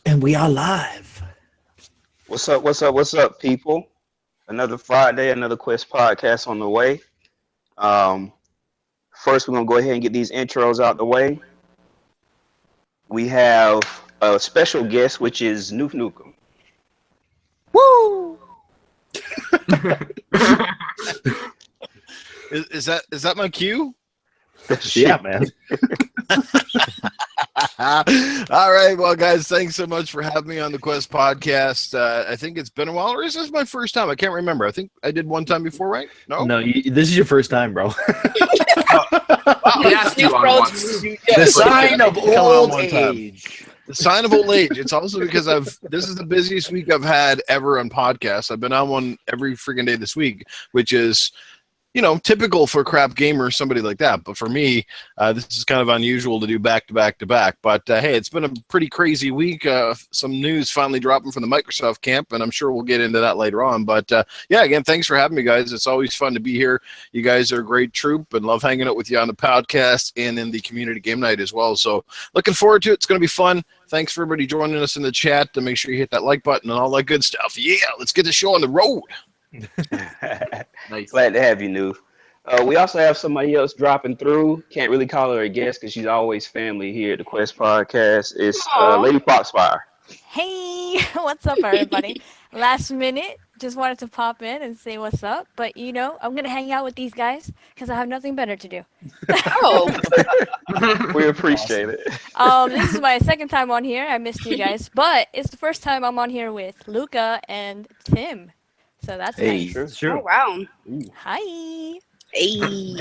And we are live. What's up? What's up? What's up, people? Another Friday, another Quest podcast on the way. Um, First, we're gonna go ahead and get these intros out the way. We have a special guest, which is Newf Nukem. Woo! Is that my cue? Yeah, man. All right, well, guys, thanks so much for having me on the Quest podcast. I think it's been a while, or is this my first time? I can't remember. I think I did one time before, right? No, This is your first time, bro. We asked you on once. The sign of old age. the sign of old age. It's also because this is the busiest week I've had ever on podcasts. I've been on one every freaking day this week, which is, typical for crap gamer, somebody like that. But for me, this is kind of unusual to do back to back to back. But hey, it's been a pretty crazy week. Some news finally dropping from the Microsoft camp, and I'm sure we'll get into that later on. But yeah, again, thanks for having me, guys. It's always fun to be here. You guys are a great troop, and love hanging out with you on the podcast and in the community game night as well. So looking forward to it. It's going to be fun. Thanks for everybody joining us in the chat. To make sure you hit that like button and all that good stuff. Yeah, let's get the show on the road. Nice. Glad to have you, Newf. We also have somebody else dropping through. Can't really call her a guest because she's always family here at the Quest podcast. It's Lady Foxfire. Hey, what's up, everybody? Last minute, just wanted to pop in and say what's up. But, I'm going to hang out with these guys because I have nothing better to do. Oh, We appreciate it. This is my second time on here. I missed you guys. But it's the first time I'm on here with Luca and Tim. So that's nice. oh wow. Hi. Hey.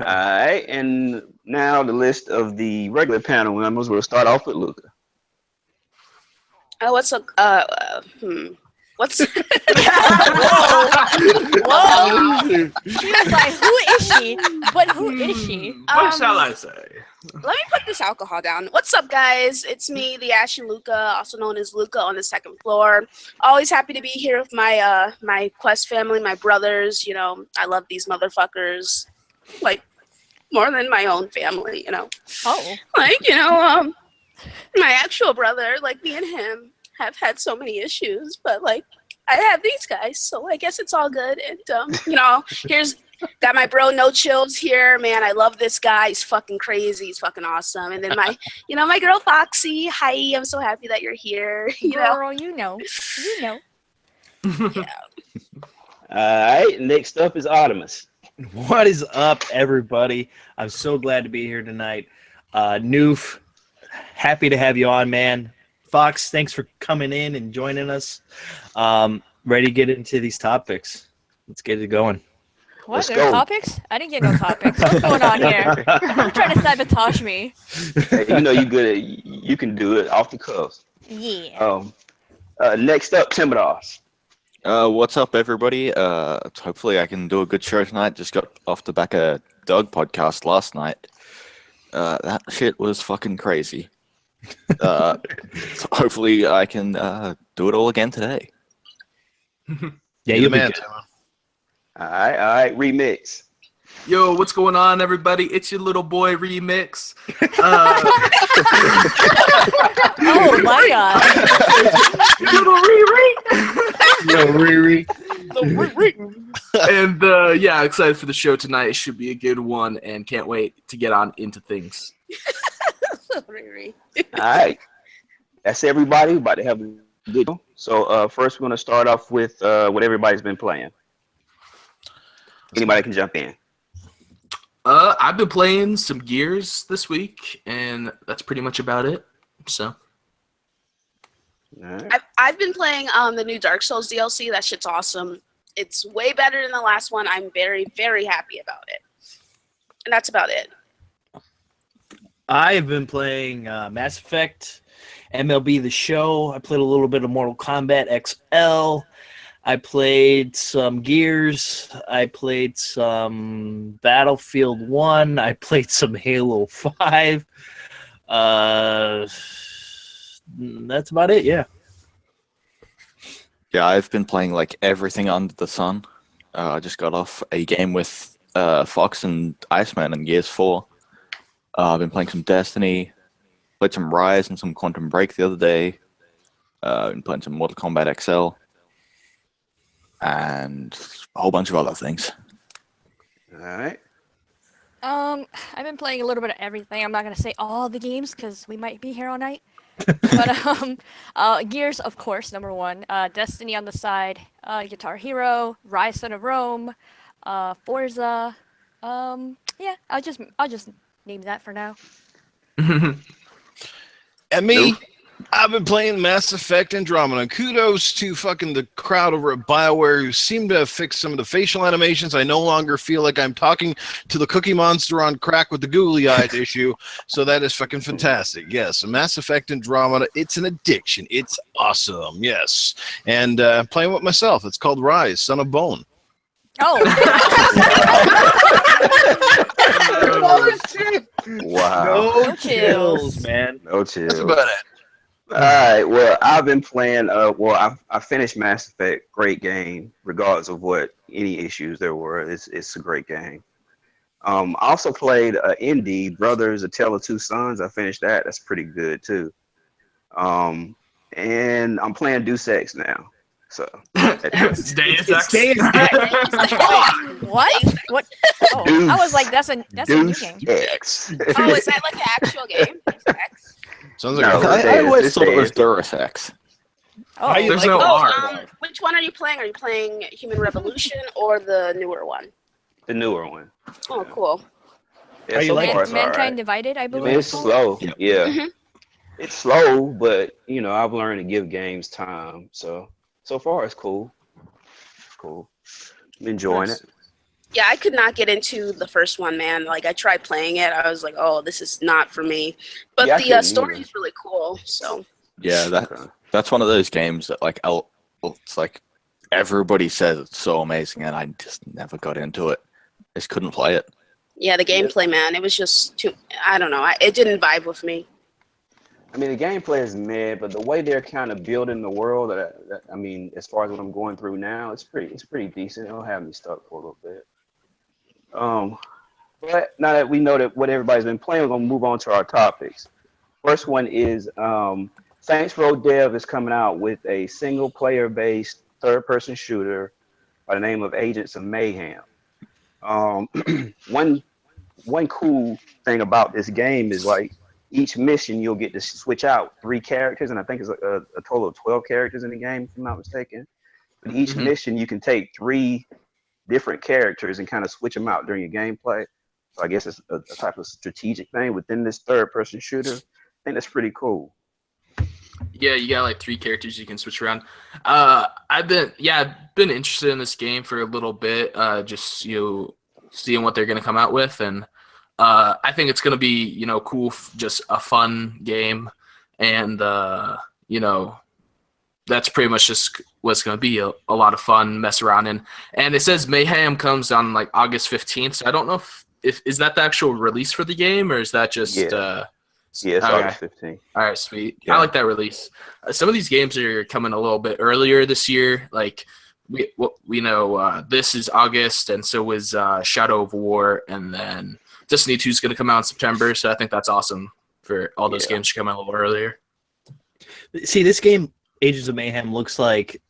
All right, and now the list of the regular panel members. We'll start off with Luca. Oh, what's up? What's Whoa. She was like, who is she? But who is she? What shall I say? Let me put this alcohol down. What's up, guys? It's me, the Ashen Luca, also known as Luca on the second floor. Always happy to be here with my my Quest family, my brothers. I love these motherfuckers like more than my own family. Oh. Like my actual brother, like me and him, have had so many issues, but like I have these guys, so I guess it's all good. And here's got my bro No Chills here, man. I love this guy. He's fucking crazy. He's fucking awesome. And then my, my girl Foxy. Hi, I'm so happy that you're here. Girl, you know. Yeah. All right, next up is Artemis. What is up, everybody? I'm so glad to be here tonight. Newf, happy to have you on, man. Fox, thanks for coming in and joining us. Ready to get into these topics. Let's get it going. What? Let's There's go. Topics? I didn't get no topics. What's going on here? You're trying to sabotage me. Hey, you good at you can do it off the cuff. Yeah. Next up, Timodos. What's up, everybody? Hopefully I can do a good show tonight. Just got off the back of Doug podcast last night. That shit was fucking crazy. So hopefully I can do it all again today. Yeah, You're you the man. man. All right, remix. Yo, what's going on, everybody? It's your little boy Remix. Oh, my God. Little Riri. Yo, Riri. And yeah, excited for the show tonight. It should be a good one, and can't wait to get on into things. Riri. All right, that's everybody. We're about to have a good one. So first, we're gonna start off with what everybody's been playing. Anybody can jump in. I've been playing some Gears this week, and that's pretty much about it. So. All right. I've been playing the new Dark Souls DLC. That shit's awesome. It's way better than the last one. I'm very, very happy about it. And that's about it. I've been playing Mass Effect, MLB The Show. I played a little bit of Mortal Kombat XL. I played some Gears. I played some Battlefield 1. I played some Halo 5. That's about it, yeah. Yeah, I've been playing like everything under the sun. I just got off a game with Fox and Iceman in Gears 4. I've been playing some Destiny. Played some Rise and some Quantum Break the other day. Been playing some Mortal Kombat XL. And a whole bunch of other things. All right. I've been playing a little bit of everything. I'm not gonna say all the games because we might be here all night. But Gears, of course, number one. Destiny on the side. Guitar Hero, Rise Son of Rome, Forza. Yeah, I'll just name that for now. And me, I've been playing Mass Effect Andromeda. Kudos to fucking the crowd over at BioWare who seem to have fixed some of the facial animations. I no longer feel like I'm talking to the Cookie Monster on crack with the googly eyed issue. So that is fucking fantastic. Yes, Mass Effect Andromeda, it's an addiction. It's awesome. Yes. And playing with myself. It's called Rise, Son of Bone. Oh. Wow. No chills, man. No chills. That's about it. All right. Well, I've been playing. I finished Mass Effect. Great game, regardless of what any issues there were. It's a great game. I also played indie Brothers: A Tale of Two Sons. I finished that. That's pretty good too. And I'm playing Deus Ex now. So It's Deus Ex. What? What? Oh, Deuce. I was like, that's a new Deus game. Ex. Oh, is that like the actual game? X? Sounds like No. I always It's thought it was Deus. Deus Ex. Oh, There's no Oh, R. which one are you playing? Are you playing Human Revolution or the newer one? The newer one. Oh, cool. Yeah, Are you so liking far it's all Mankind right. Divided, I believe. It's slow. Yeah. Yeah. Mhm. It's slow, but I've learned to give games time. So far it's cool. It's cool. I'm enjoying Nice. it. Yeah, I could not get into the first one, man. Like, I tried playing it. I was like, oh, this is not for me. But Yeah, I the couldn't story either. is really cool. So, Yeah, that's one of those games that it's like everybody says it's so amazing, and I just never got into it. I just couldn't play it. yeah, the gameplay, man, it was just too, I don't know. It didn't vibe with me. I mean, the gameplay is mad, but the way they're kind of building the world, I mean, as far as what I'm going through now, it's pretty decent. It'll have me stuck for a little bit. But now that we know that what everybody's been playing, we're gonna move on to our topics. First one is Saints Row Dev is coming out with a single player based third-person shooter by the name of Agents of Mayhem. One cool thing about this game is like each mission you'll get to switch out 3 characters, and I think it's a total of 12 characters in the game, if I'm not mistaken. But each mission you can take 3 different characters and kind of switch them out during your gameplay. So I guess it's a type of strategic thing within this third-person shooter. I think that's pretty cool. Yeah, you got like 3 characters you can switch around. I've been interested in this game for a little bit, just seeing what they're gonna come out with, and I think it's gonna be cool, just a fun game, and that's pretty much just what's gonna be a lot of fun, mess around in. And it says Mayhem comes on like August 15th, so I don't know if is that the actual release for the game, or is that just Yeah, it's okay. August 15th. All right, sweet. Yeah. I like that release. Some of these games are coming a little bit earlier this year. Like we know this is August, and so is Shadow of War, and then Destiny 2 is going to come out in September. So I think that's awesome for all those games to come out a little earlier. See, this game, Agents of Mayhem, looks like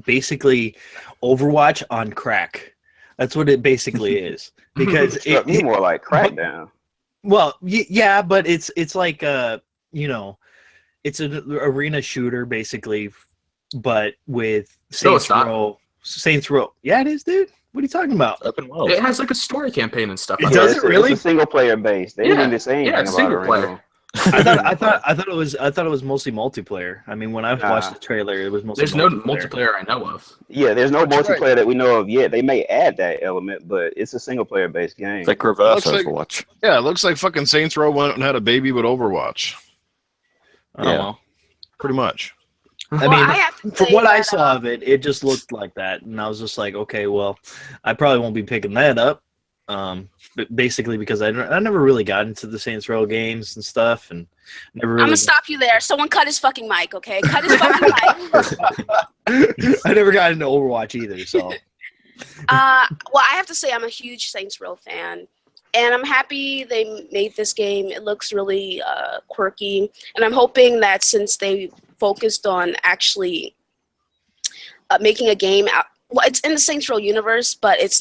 basically Overwatch on crack. That's what it basically is. Because Struck me more like Crackdown. Well, yeah, but it's like it's an arena shooter basically, but with Saints Row. Saints Row. Yeah, it is, dude. What are you talking about? Open world. It has like a story campaign and stuff. It like does that. it really? It's a single player base. They didn't even say anything yeah, about single it. player. I thought it was mostly multiplayer. I mean, when I watched the trailer, it was mostly. There's no multiplayer I know of. Yeah, there's no That's multiplayer that we know of yet. They may add that element, but it's a single player based game. It's like reverse Looks like- Overwatch. Yeah, it looks like fucking Saints Row went and had a baby with Overwatch. Oh, Yeah. well. Pretty much. I Well, mean, I have to from say what I that, saw of it, it just looked like that, and I was just like, okay, well, I probably won't be picking that up. But basically because I never really got into the Saints Row games and stuff, and never really. I'm gonna stop you there. Someone cut his fucking mic, okay? Cut his fucking mic. I never got into Overwatch either, so. Well, I have to say I'm a huge Saints Row fan. And I'm happy they made this game. It looks really quirky. And I'm hoping that since they focused on actually making a game out, well, it's in the Saints Row universe, but it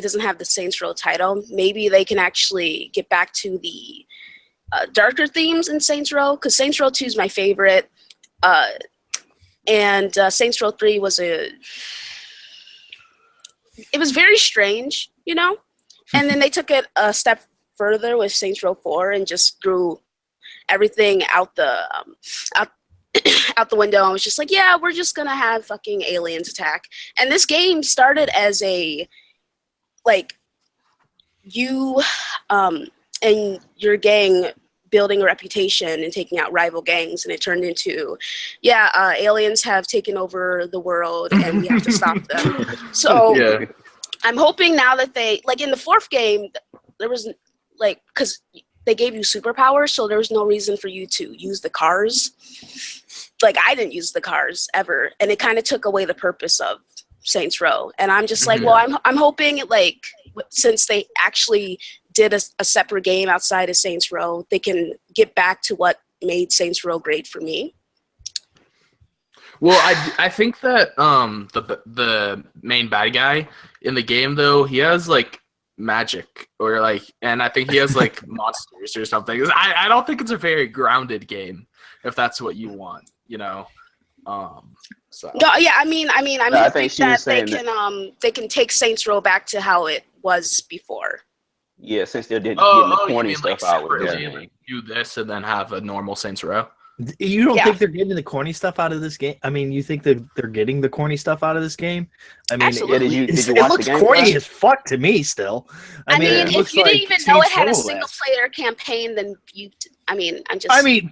doesn't have the Saints Row title. Maybe they can actually get back to the darker themes in Saints Row, because Saints Row 2 is my favorite. And Saints Row 3 was it was very strange, you know? And then they took it a step further with Saints Row 4 and just threw everything out the window and was just like, yeah, we're just gonna have fucking aliens attack. And this game started as a, like, you and your gang building a reputation and taking out rival gangs, and it turned into, aliens have taken over the world and we have to stop them. So Yeah. I'm hoping now that they, like, in the fourth game, there was, like, because they gave you superpowers, so there was no reason for you to use the cars. Like, I didn't use the cars ever, and it kind of took away the purpose of Saints Row. And I'm just like, well, I'm hoping, like, since they actually did a separate game outside of Saints Row, they can get back to what made Saints Row great for me. Well, I think that the main bad guy in the game, though, he has like magic or like, and I think he has like monsters or something. I don't think it's a very grounded game if that's what you want, you know. So No, yeah, I mean, I'm No, I hoping think she was that saying they can take Saints Row back to how it was before. Yeah, since they're getting the you corny mean stuff like out with separately, this. like, do this and then have a normal Saints Row? You don't Yeah. think they're getting the corny stuff out of this game? I mean, you think that they're getting the corny stuff out of this game? I mean, Absolutely. Yeah, did you it watch looks the gameplay? corny as fuck to me still. I mean, it if looks you like didn't even know it Saints had a Row single less. player campaign, then I mean,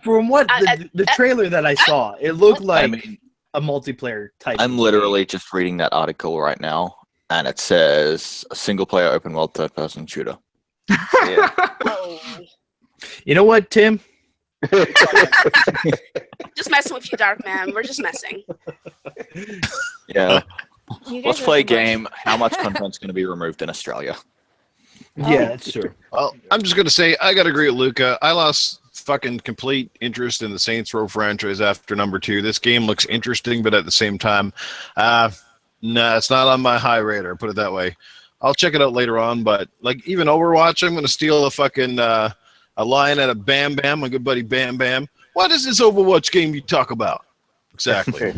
from what the trailer that I saw, it looked like I mean, a multiplayer type. I'm literally just reading that article right now, and it says a single-player open-world third-person shooter. Yeah. Oh, You know what, Tim? just messing with you, Dark Man. We're just messing. Yeah. You guys Let's are play a too much. game. How much content's going to be removed in Australia? Yeah, that's true. Well, I'm just gonna say I gotta agree with Luca. I lost fucking complete interest in the Saints Row franchise after number 2. This game looks interesting, but at the same time, nah, it's not on my high radar. Put it that way. I'll check it out later on, but like even Overwatch, I'm gonna steal a fucking a line out of Bam Bam, my good buddy Bam Bam. What is this Overwatch game you talk about? Exactly.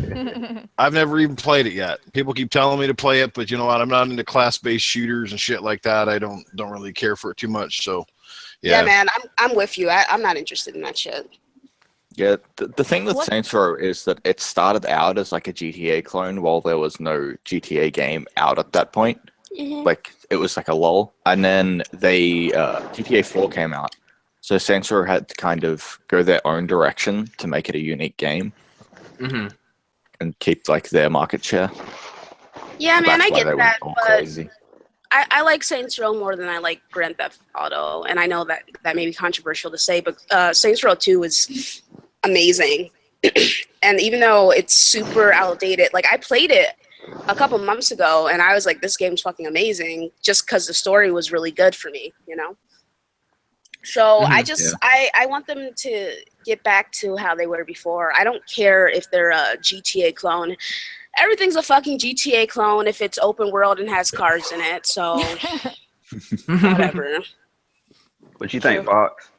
I've never even played it yet. People keep telling me to play it, but you know what? I'm not into class-based shooters and shit like that. I don't really care for it too much. So, Yeah, man, I'm with you. I'm not interested in that shit. Yeah, the thing with What? Saints Row is that it started out as like a GTA clone while there was no GTA game out at that point. Like, it was like a lull. And then GTA 4 came out. So Saints Row had to kind of go their own direction to make it a unique game. Mm-hmm. And keep like their market share. Yeah, man, That's I why get they went that, all but crazy. I like Saints Row more than I like Grand Theft Auto, and I know that may be controversial to say, but Saints Row 2 is amazing. And even though it's super outdated, like I played it a couple months ago, and I was like, this game's fucking amazing, just because the story was really good for me, you know? So I want them to get back to how they were before. I don't care if they're a GTA clone. Everything's a fucking GTA clone if it's open world and has cars in it. So whatever. What you think, Fox?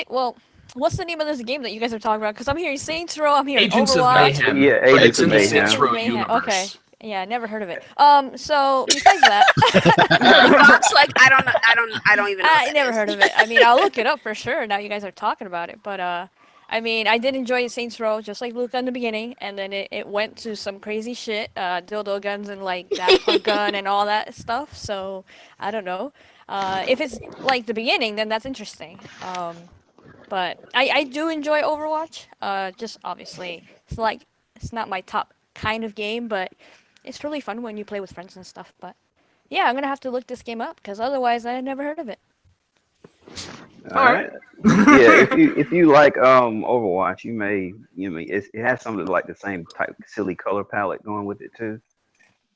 Well, what's the name of this game that you guys are talking about? Because I'm hearing Saints Row, I'm hearing Agents of Overwatch. Mayhem. Yeah, But Agents it's of in the Mayhem. Saints Row Mayhem. universe. Okay. Yeah, never heard of it. So besides that, Fox, like I don't even know. I never heard of it. I mean, I'll look it up for sure. Now you guys are talking about it, but I mean, I did enjoy Saints Row, just like Luke in the beginning, and then it went to some crazy shit, dildo guns and like Daft Punk gun and all that stuff. So I don't know. If it's like the beginning, then that's interesting. But I do enjoy Overwatch. Just obviously, it's not my top kind of game, but it's really fun when you play with friends and stuff. But yeah, I'm gonna have to look this game up because otherwise I had never heard of it. All right. Yeah, if you like Overwatch, it has some of like the same type silly color palette going with it too.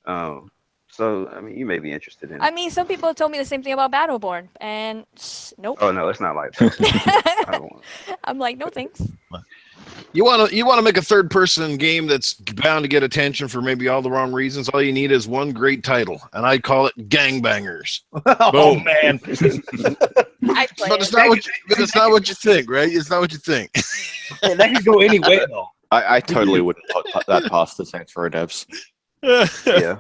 So So I mean, you may be interested in it. I mean, some people told me the same thing about Battleborn, and nope. Oh no, it's not like that. I don't want. I'm like, no thanks. You want to make a third-person game that's bound to get attention for maybe all the wrong reasons. All you need is one great title, and I call it Gangbangers. Oh Boom. man. I play But it. it's not what you think, right? It's not what you think. Hey, that could go any way though. I totally wouldn't put that past the Saints Row devs. Yeah.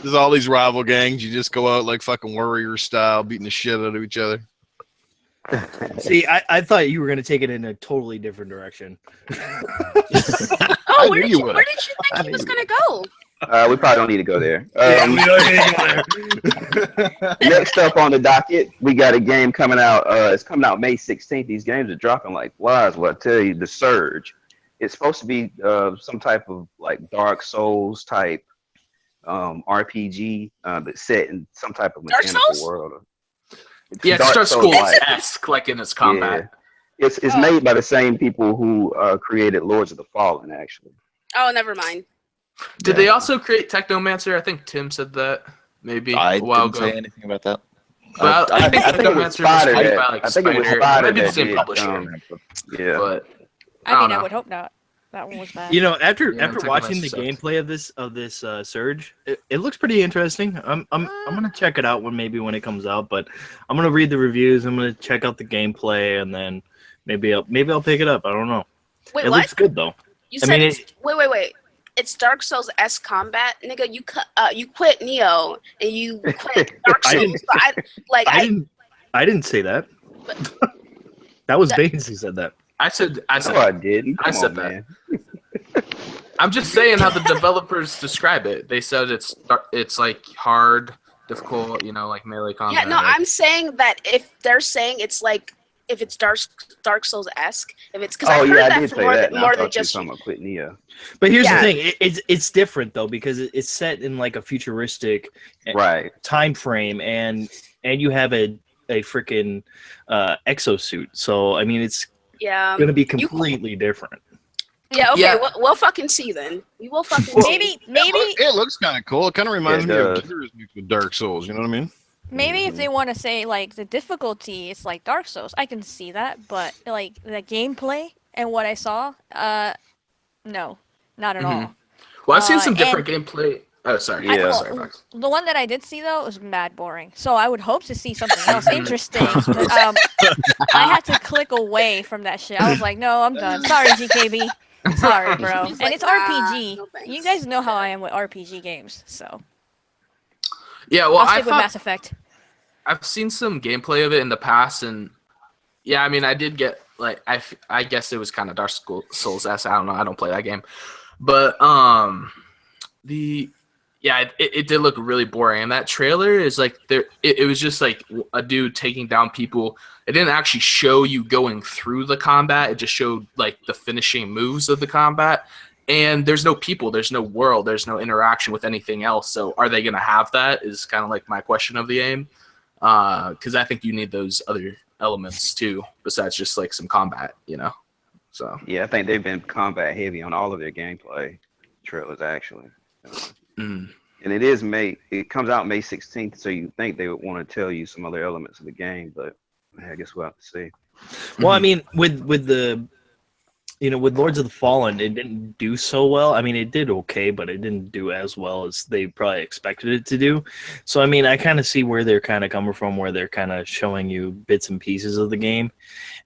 There's all these rival gangs. You just go out like fucking warrior style, beating the shit out of each other. See, I thought you were going to take it in a totally different direction. Oh, where did you think he was gonna go? We probably don't need to go there. We don't need to go there. Next up on the docket, we got a game coming out. It's coming out May 16th. These games are dropping like flies. Well, I tell you, The Surge. It's supposed to be some type of like Dark Souls type RPG that's set in some type of Dark mechanical Souls? world. Yeah, it's Dark Dark Souls-like. Souls-esque, like in its combat. Yeah. It's made by the same people who created Lords of the Fallen, actually. Oh, never mind. Did they also create Technomancer? I think Tim said that maybe I a while didn't ago. say anything about that. But I think I think it was Technomancer was Spider made that- by like I think it was Spider. Spider Might be the that same did, publisher. Yeah. But I I don't mean, know. I would hope not. That one was bad. You know, after Yeah, after Technomancer watching the sucks. gameplay of this Surge, it looks pretty interesting. I'm gonna check it out when it comes out, but I'm gonna read the reviews. I'm gonna check out the gameplay, and then maybe I'll pick it up. I don't know. Wait, It what? looks good though. You I said mean, it's wait. It's Dark Souls S combat, nigga. You quit Neo and you quit Dark I Souls. didn't- So I didn't say that. That was Baines who said that. I said No, I didn't. I Come said on, that. man. I'm just saying how the developers describe it. They said it's like hard, difficult, like melee combat. yeah, no, I'm saying that if they're saying it's like if it's Dark Souls esque, if it's because Oh I've heard yeah, I that did for say more that. than and I more thought than you were just talking about quit Neo. But here's Yeah. the thing: it's different though because it's set in like a futuristic Right. time frame, and you have a freaking exosuit. So I mean, it's yeah. going to be completely different. Yeah, okay, Yeah. We'll fucking see then. We will fucking see. Maybe It looks kind of cool. It kind of reminds Yeah, me it of does. Gears mixed with Dark Souls. You know what I mean? Maybe if they want to say like the difficulty is like Dark Souls, I can see that. But like the gameplay and what I saw, no, not at all. Well, I've seen some and- different gameplay. Oh, sorry. Yeah. Sorry, Fox. The one that I did see though was mad boring. So I would hope to see something else interesting. But, I had to click away from that shit. I was like, no, I'm done. Sorry, GKB. Sorry, bro. He's And like, it's nah, RPG. no thanks. You guys know how I am with RPG games, so Yeah, well, I'll stick with Mass Effect. I've seen some gameplay of it in the past, and yeah, I mean, I did get like I guess it was kind of Dark Souls S. I don't know. I don't play that game, but it did look really boring. And that trailer is like it was just like a dude taking down people. It didn't actually show you going through the combat. It just showed like the finishing moves of the combat. And there's no people, there's no world, there's no interaction with anything else. So are they going to have that is kind of like my question of the game. Because I think you need those other elements too, besides just like some combat, So Yeah, I think they've been combat heavy on all of their gameplay trailers actually. mm. And it comes out May 16th, so you think they would want to tell you some other elements of the game, but I guess we'll have to see. Well, I mean, with the with Lords of the Fallen, it didn't do so well. I mean, it did okay, but it didn't do as well as they probably expected it to do. So, I mean, I kind of see where they're kind of coming from, where they're kind of showing you bits and pieces of the game,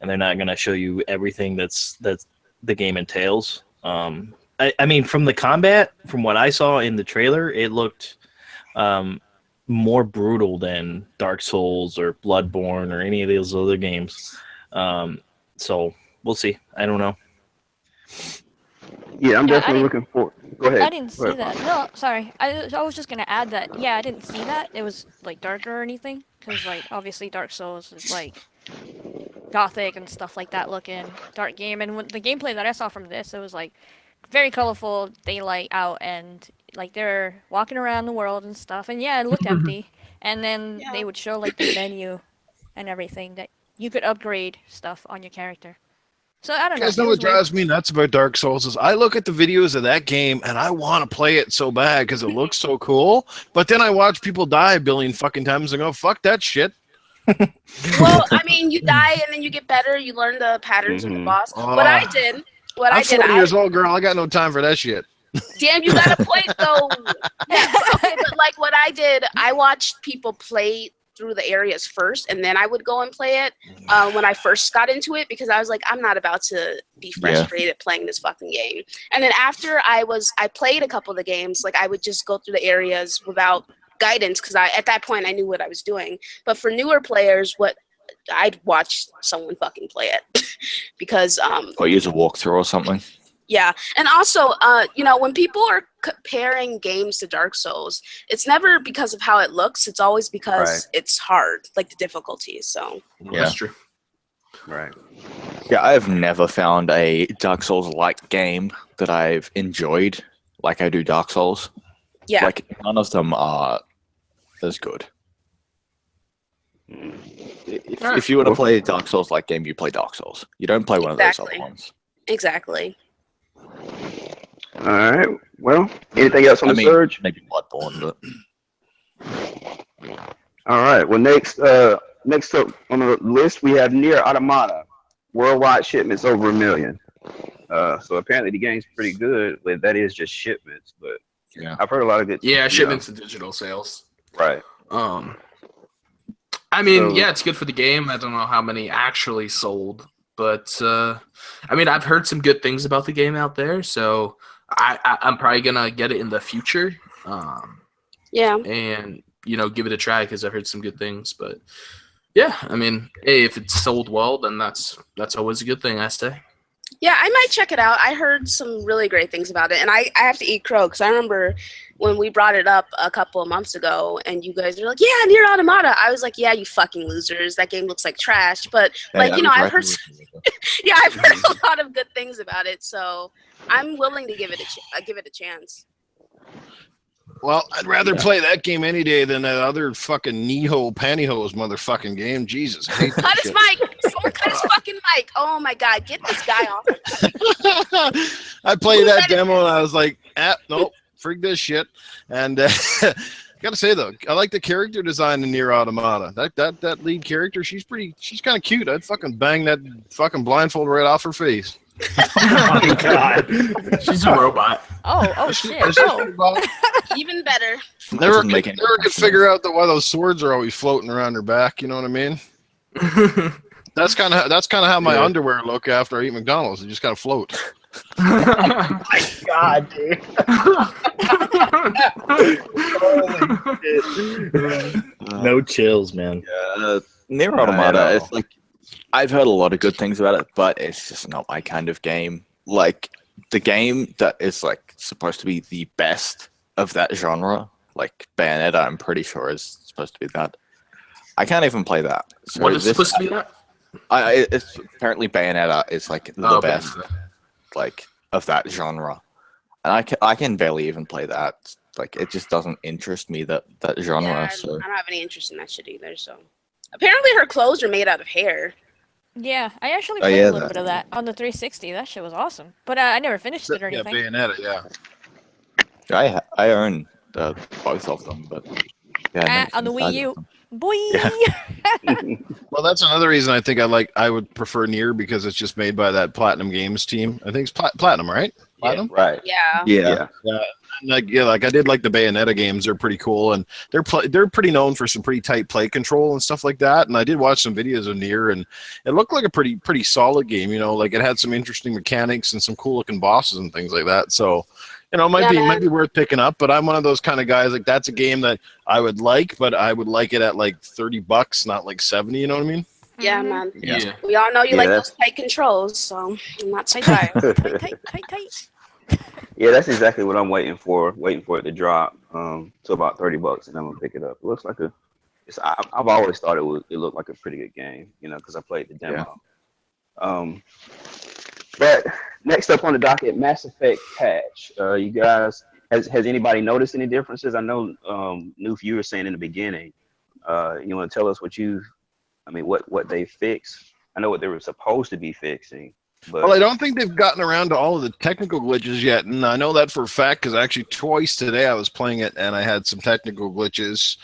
and they're not going to show you everything that's the game entails. I mean, from the combat, from what I saw in the trailer, it looked more brutal than Dark Souls or Bloodborne or any of those other games. So, we'll see. I don't know. Yeah, I'm Yeah, definitely looking for. Go ahead. I didn't see that. No, sorry. I was just gonna add that. Yeah, I didn't see that. It was like darker or anything, because like obviously Dark Souls is like gothic and stuff like that looking dark game. And when the gameplay that I saw from this, it was like very colorful, daylight out, and like they're walking around the world and stuff. And yeah, it looked empty. And then Yeah. they would show like the menu and everything that you could upgrade stuff on your character. So I don't You know. guys know It what was weird. drives me nuts about Dark Souls is I look at the videos of that game and I want to play it so bad because it looks so cool. But then I watch people die a billion fucking times and go, fuck that shit. Well, I mean, you die and then you get better. You learn the patterns of the boss. What I did, I'm 40 years old, girl. I got no time for that shit. damn, you gotta play it though. Yeah, okay, but like what I did, I watched people play through the areas first, and then I would go and play it when I first got into it because I was like, I'm not about to be frustrated playing this fucking game. And then after I played a couple of the games, like I would just go through the areas without guidance because at that point I knew what I was doing. But for newer players, I'd watch someone fucking play it because Or use a walkthrough or something. yeah, and also, when people are comparing games to Dark Souls, it's never because of how it looks. It's always because it's hard, like the difficulty. So Yeah. That's true. Right. Yeah, I have never found a Dark Souls-like game that I've enjoyed like I do Dark Souls. yeah, Like, none of them are as good. If you want to play a Dark Souls-like game, you play Dark Souls. You don't play one of those Exactly. other ones. exactly. All right. Well, anything else on the surge? Maybe Bloodborne, but All right. Well, next up on the list we have Nier Automata. Worldwide shipments over 1 million. So apparently the game's pretty good, but that is just shipments. But yeah, I've heard a lot of good. Yeah, shipments and digital sales. Right. I mean, So- yeah, it's good for the game. I don't know how many actually sold, but I mean, I've heard some good things about the game out there, so I'm probably gonna get it in the future. Yeah. And give it a try because I've heard some good things. But yeah, I mean, hey, if it's sold well, then that's always a good thing, I say. Yeah, I might check it out. I heard some really great things about it, and I have to eat crow because I remember when we brought it up a couple of months ago, and you guys were like, "Yeah, Nier Automata." I was like, "Yeah, you fucking losers! That game looks like trash." But I've heard, I've heard a lot of good things about it, so I'm willing to give it a chance. Well, I'd rather play that game any day than that other fucking knee-hole, pantyhose motherfucking game. Jesus. I hate that Cut his shit. mic! Someone cut his fucking mic! Oh my god, get this guy off! I played that demo and I was like, nope, freak this shit. And gotta say though, I like the character design in Nier Automata. That lead character, she's kind of cute. I'd fucking bang that fucking blindfold right off her face. Oh my god. She's a robot. Oh shit. Oh. Even better. Never Doesn't make any could sense. figure out why those swords are always floating around her back. You know what I mean? That's kind of how my underwear look after I eat McDonald's. They just kind of float. Oh my god, dude. Holy shit. No chills, man. Nier Automata, it's like, I've heard a lot of good things about it, but it's just not my kind of game. Like, the game that is like supposed to be the best of that genre, like Bayonetta, I'm pretty sure is supposed to be that. I can't even play that. So What is supposed to be that? It's apparently Bayonetta is like the best, Bayonetta. like, of that genre, and I can barely even play that. Like, it just doesn't interest me, that genre. Yeah, So I don't have any interest in that shit either. So apparently her clothes are made out of hair. Yeah, I actually Oh, played yeah, a little that- bit of that on the 360. That shit was awesome. But I never finished it or Yeah, anything. Bayonetta, yeah. I own both of them, but yeah, On the Wii U. Boy. Yeah. Well, that's another reason I think I would prefer Nier because it's just made by that Platinum Games team. I think it's Platinum, right? Platinum. Right. Yeah. Yeah. Like I did like the Bayonetta games. They're pretty cool, and they're pretty known for some pretty tight play control and stuff like that. And I did watch some videos of Nier, and it looked like a pretty solid game. You know, like it had some interesting mechanics and some cool looking bosses and things like that. So, you know, might be worth picking up. But I'm one of those kind of guys, like that's a game that I would like, but I would like it at like $30, not like 70. You know what I mean? Yeah, man. Yeah. We all know you like that's- those tight controls, so I'm not Tight, surprised. tight. Yeah, that's exactly what I'm waiting for. Waiting for it to drop to about $30, and I'm gonna pick it up. It looks like I've always thought it looked like a pretty good game, you know, because I played the demo. But next up on the docket, Mass Effect patch. You guys, has anybody noticed any differences? I know, Newf, you were saying in the beginning. You want to tell us what they fixed? I know what they were supposed to be fixing. But Well, I don't think they've gotten around to all of the technical glitches yet, and I know that for a fact because actually twice today I was playing it and I had some technical glitches.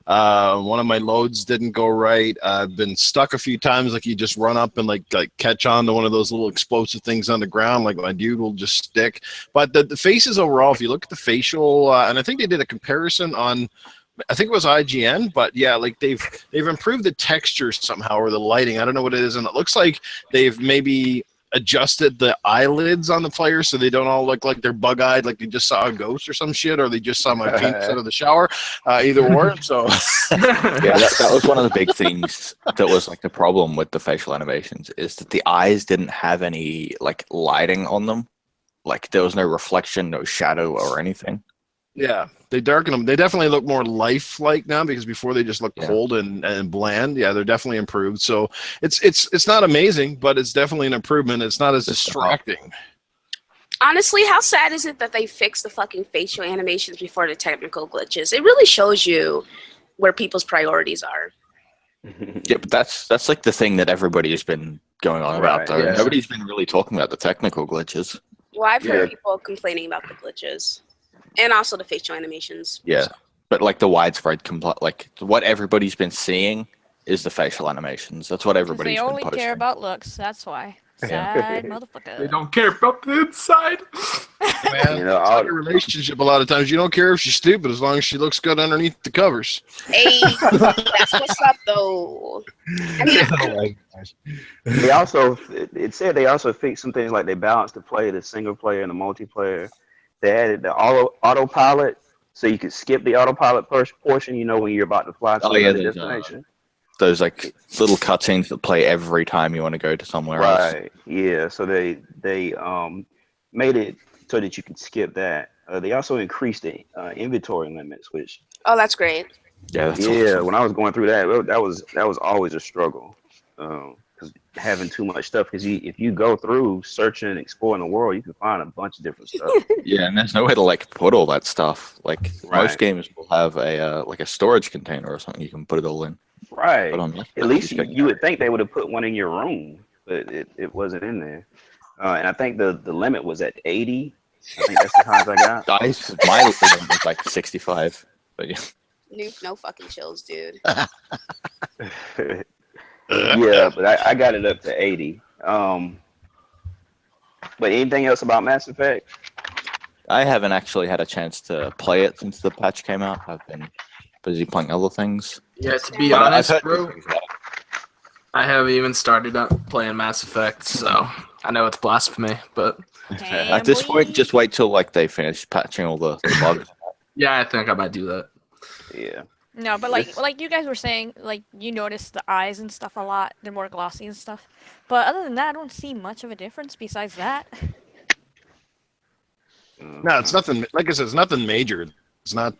One of my loads didn't go right. I've been stuck a few times, like you just run up and like catch on to one of those little explosive things on the ground, like my dude will just stick. But the faces overall, if you look at the facial, and I think they did a comparison on, I think it was IGN, but yeah, like they've improved the texture somehow or the lighting. I don't know what it is, and it looks like they've maybe adjusted the eyelids on the players so they don't all look like they're bug-eyed, like they just saw a ghost or some shit, or they just saw my penis out of the shower. Either or. So Yeah, that was one of the big things that was like the problem with the facial animations is that the eyes didn't have any like lighting on them. Like there was no reflection, no shadow or anything. yeah, they darken them. They definitely look more lifelike now because before they just looked cold and bland. Yeah, they're definitely improved. So it's not amazing, but it's definitely an improvement. It's not as distracting. Honestly, how sad is it that they fixed the fucking facial animations before the technical glitches? It really shows you where people's priorities are. Yeah, but that's like the thing that everybody has been going on about, though. yeah. Nobody's been really talking about the technical glitches. Well, I've heard Yeah. people complaining about the glitches. And also the facial animations. Yeah, So, but like the widespread like what everybody's been seeing is the facial animations. That's what 'Cause everybody's they been only posting. care about looks. That's why. Sad motherfucker. They don't care about the inside. Man, You know, it's like a relationship a lot of times. You don't care if she's stupid as long as she looks good underneath the covers. hey, that's what's up, though. I mean, they also it said they also fixed some things like they balanced the play, the single player and the multiplayer. They added the autopilot so you could skip the autopilot portion. You know when you're about to fly to another destination. Those like little cutscenes that play every time you want to go to somewhere else. Right. Yeah. So they made it so that you could skip that. They also increased the inventory limits, which oh, that's great. Yeah, that's yeah, awesome. when I was going through that, that was always a struggle. Because having too much stuff, because if you go through searching and exploring the world, you can find a bunch of different stuff. Yeah, and there's nowhere to like put all that stuff. Like Right. most games will have a like a storage container or something you can put it all in. Right. But on At least you would think they would have put one in your room, but it wasn't in there. And I think the limit was at 80. I think that's the highest I got. My limit was like 65. But yeah. Newf, no fucking chills, dude. Yeah, but I got it up to 80. But anything else about Mass Effect? I haven't actually had a chance to play it since the patch came out. I've been busy playing other things. Yeah, to be But I've honest, heard bro, good things about it. I haven't even started up playing Mass Effect, so I know it's blasphemy, but At this point, just wait till like they finish patching all the bugs. yeah, I think I might do that. Yeah. No, but like you guys were saying, like you notice the eyes and stuff a lot. They're more glossy and stuff. But other than that, I don't see much of a difference besides that. No, it's nothing. Like I said, it's nothing major. It's not,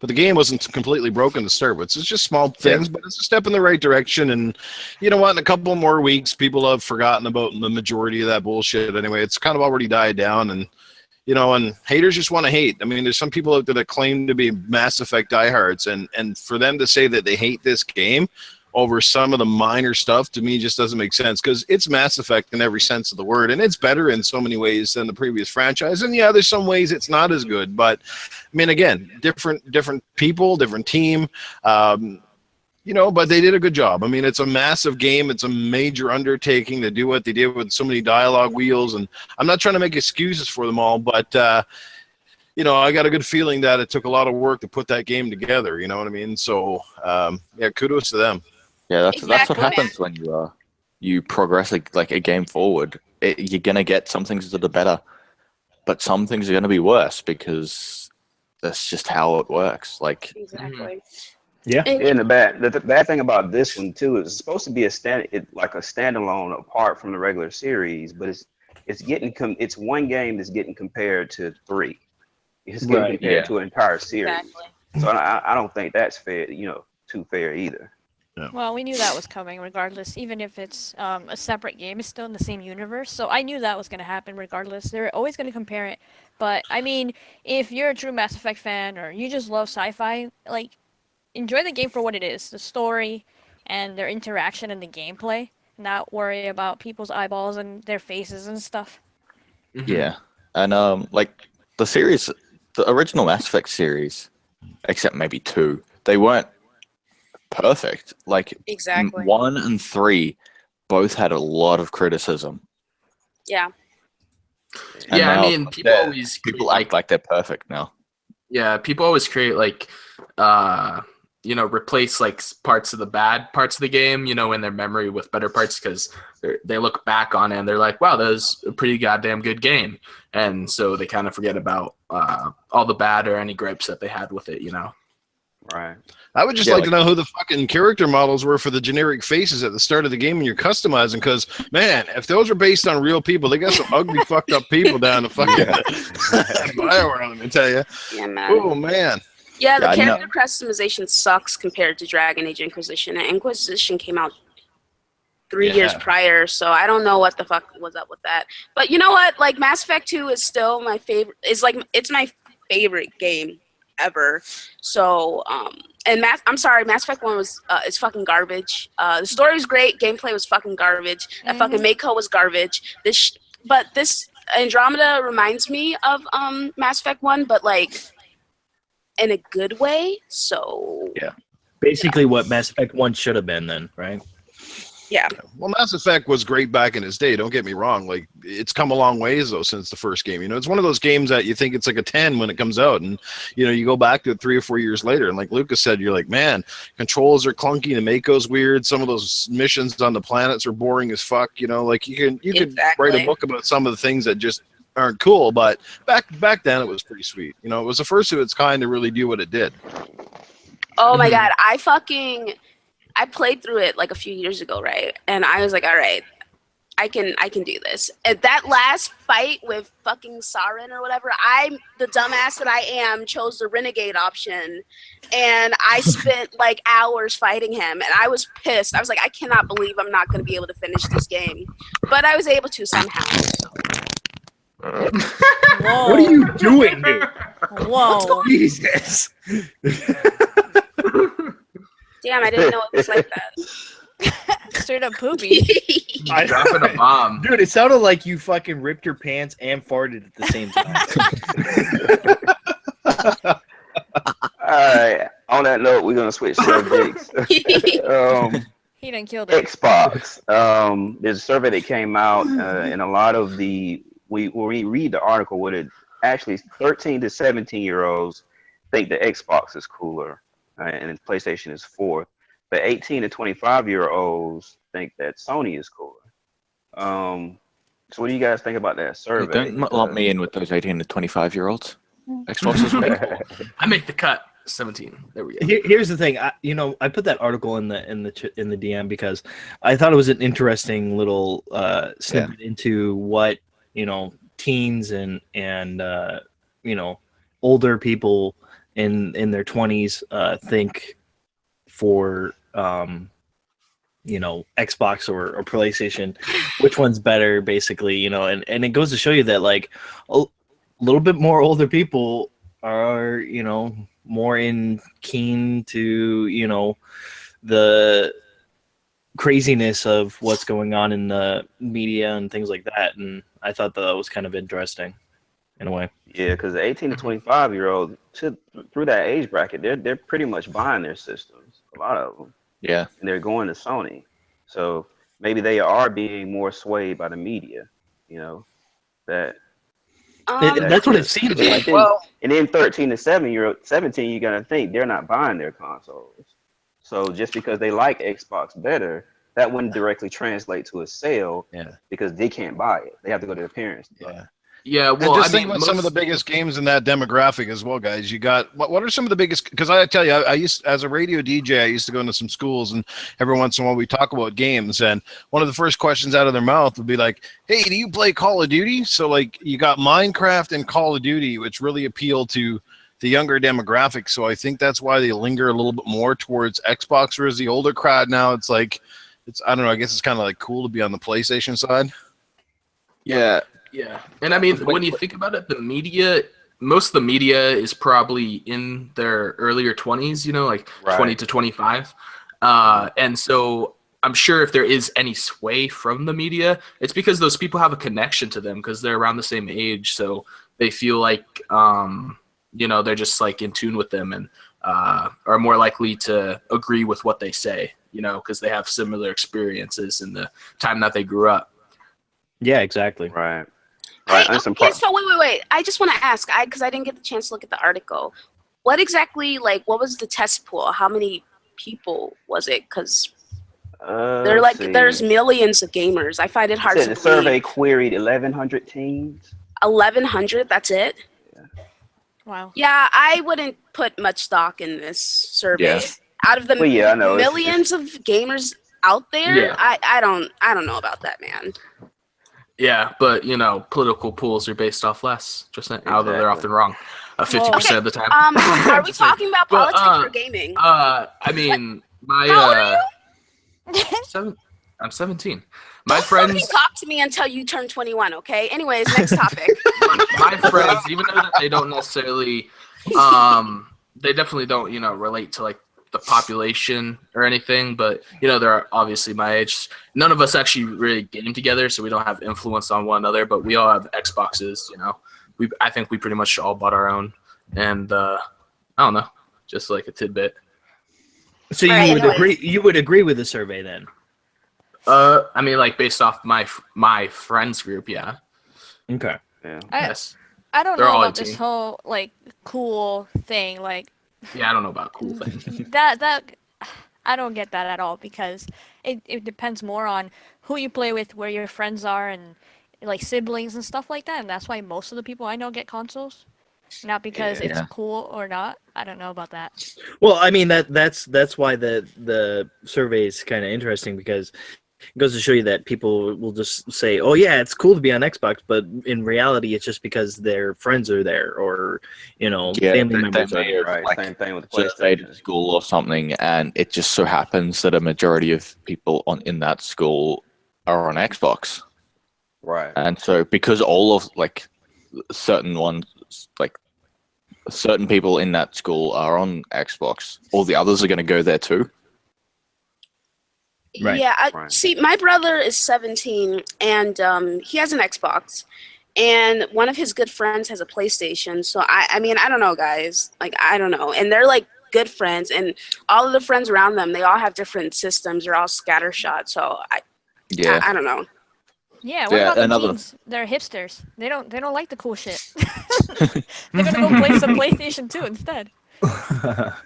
but the game wasn't completely broken to start with. It's just small things, but it's a step in the right direction. And you know what? In a couple more weeks, people have forgotten about the majority of that bullshit. Anyway, it's kind of already died down, and and haters just want to hate. I mean, there's some people out there that claim to be Mass Effect diehards, and for them to say that they hate this game over some of the minor stuff, to me just doesn't make sense, because it's Mass Effect in every sense of the word, and it's better in so many ways than the previous franchise. And yeah, there's some ways it's not as good, but I mean, again, different people, different team, but they did a good job. I mean, it's a massive game. It's a major undertaking to do what they did with so many dialogue wheels, and I'm not trying to make excuses for them all, but I got a good feeling that it took a lot of work to put that game together. You know what I mean? So kudos to them. Yeah, that's what Exactly. happens when you progress like a game forward. You're gonna get some things that are better, but some things are gonna be worse because that's just how it works. Like, Exactly. Yeah. And the bad thing about this one too is it's supposed to be a standalone apart from the regular series, but it's one game that's getting compared to 3. It's getting compared to an entire series. Exactly. So I don't think that's fair, too fair either. Well, we knew that was coming regardless. Even if it's a separate game, it's still in the same universe. So I knew that was going to happen regardless. They're always going to compare it. But, I mean, if you're a true Mass Effect fan or you just love sci-fi, like, enjoy the game for what it is. The story and their interaction and the gameplay. not worry about people's eyeballs and their faces and stuff. Mhm. Yeah, and like the series, the original Mass Effect series, except maybe 2, they weren't perfect. Like Exactly. 1 and 3 both had a lot of criticism. Yeah. And Yeah, I now mean, people always people create, act like they're perfect now. yeah, people always create like, replace like parts of the bad parts of the game, in their memory with better parts because they look back on it and they're like, wow, that was a pretty goddamn good game, and so they kind of forget about all the bad or any gripes that they had with it. Right. I would just Yeah, like like- to know who the fucking character models were for the generic faces at the start of the game when you're customizing. Because man, if those are based on real people, they got some ugly, fucked up people down the fucking Bioware. Let me tell you. Yeah, man. Oh man. Yeah, the Yeah, I know. character customization sucks compared to Dragon Age Inquisition. And Inquisition came out 3 years Yeah. prior, so I don't know what the fuck was up with that. But you know what? Like, Mass Effect 2 is still my favorite. It's my favorite game ever. So, and Mass Effect 1 was is fucking garbage. The story was great, gameplay was fucking garbage. That fucking Mako was garbage. But this Andromeda reminds me of Mass Effect 1, but like in a good way. So Basically, what Mass Effect 1 should have been, then, right? yeah. Well, Mass Effect was great back in its day. Don't get me wrong. Like, it's come a long ways though since the first game. It's one of those games that you think it's like a 10 when it comes out, and you go back to it 3 or 4 years later, and like Lucas said, you're like, man, controls are clunky, the Mako's weird. Some of those missions on the planets are boring as fuck. Like you could Exactly. write a book about some of the things that just aren't cool. But back then it was pretty sweet. It was the first of its kind to really do what it did. Oh my god, I played through it like a few years ago, right? And I was like, all right, I can do this. And that last fight with fucking Saren or whatever, the dumbass that I am, chose the renegade option, and I spent like hours fighting him, and I was pissed. I was like, I cannot believe I'm not going to be able to finish this game, but I was able to somehow. So. Whoa. What are you doing, dude? Whoa. Jesus. Damn, I didn't know it was like that. Straight up poopy. Dropping a bomb. Dude, it sounded like you fucking ripped your pants and farted at the same time. All right. On that note, we're gonna switch subjects. He done killed it. Xbox. There's a survey that came out, and a lot of when we read the article, what it actually 13 to 17-year-olds think the Xbox is cooler, and PlayStation is fourth. But 18 to 25-year-olds think that Sony is cooler. So what do you guys think about that survey? Don't lump me in with those 18 to 25-year-olds. Xbox is way cool. I make the cut. 17. There we go. Here's the thing. I put that article in the DM because I thought it was an interesting little snippet into what teens and older people in their 20s think for Xbox or PlayStation, which one's better, basically, and it goes to show you that like a little bit more older people are more keen to the craziness of what's going on in the media and things like that, and I thought that was kind of interesting in a way. Yeah, because the 18 to 25-year-old through that age bracket, they're pretty much buying their systems, a lot of them. Yeah, and they're going to Sony, so maybe they are being more swayed by the media. That. That's what it seems like. Well, and then 13 to 17, you're gonna think they're not buying their consoles. So just because they like Xbox better, that wouldn't directly translate to a sale. Yeah. Because they can't buy it. They have to go to their parents. Yeah. Well, and just think about some of the biggest games in that demographic as well, guys. You got what are some of the biggest? Because I tell you, I used as a radio DJ, I used to go into some schools, and every once in a while we talk about games, and one of the first questions out of their mouth would be like, "Hey, do you play Call of Duty?" So like you got Minecraft and Call of Duty, which really appeal to the younger demographic. So I think that's why they linger a little bit more towards Xbox, whereas the older crowd now, it's I don't know. I guess it's kind of like cool to be on the PlayStation side. yeah. Yeah, and I mean, when you think about it, most of the media is probably in their earlier 20s, like 20 to 25. And so I'm sure if there is any sway from the media, it's because those people have a connection to them because they're around the same age, so they feel like they're just like in tune with them and are more likely to agree with what they say, because they have similar experiences in the time that they grew up. Yeah, exactly. Right. Hey, Right. okay, so wait. I just want to ask, because I didn't get the chance to look at the article. What exactly, what was the test pool? How many people was it? Because there's millions of gamers. I find it hard to believe. The survey queried 1,100 teams. 1,100, that's it? Yeah. Wow. Yeah, I wouldn't put much stock in this survey. Yeah. Out of the I know, millions of gamers out there, Yeah. I don't know about that, man. Yeah, but political pools are based off less. Just saying, although they're often wrong, 50% of the time. Are we talking about politics or gaming? I mean, How old are you? I'm 17. My Don't friends fucking talk to me until you turn 21, okay? Anyways, next topic. my friends, even though that they don't necessarily, they definitely don't, relate to like the population or anything, but they're obviously my age. None of us actually really game together, so we don't have influence on one another, but we all have Xboxes. I think we pretty much all bought our own, and I don't know, just like a tidbit. So you would agree with the survey then? I mean, like based off my friends group, yeah. Okay. Yeah. Yes. I don't They're know all about this 18. whole cool thing. Yeah, I don't know about cool things. That I don't get that at all because it depends more on who you play with, where your friends are, and siblings and stuff like that. And that's why most of the people I know get consoles, not because it's cool or not. I don't know about that. Well, I mean that's why the survey is kind of interesting because it goes to show you that people will just say, "Oh yeah, it's cool to be on Xbox," but in reality, it's just because their friends are there or family members are there. Right. Same thing with Surveyed PlayStation. at school or something, and it just so happens that a majority of people in that school are on Xbox. Right. And so because all of certain people in that school are on Xbox, all the others are going to go there too. Right. Yeah, see, my brother is 17, and he has an Xbox, and one of his good friends has a PlayStation. So I mean, I don't know, guys. I don't know, and they're good friends, and all of the friends around them, they all have different systems. They're all scattershot. So I don't know. Yeah, what about the teens? They're hipsters. They don't like the cool shit. They're gonna go play some PlayStation 2 instead.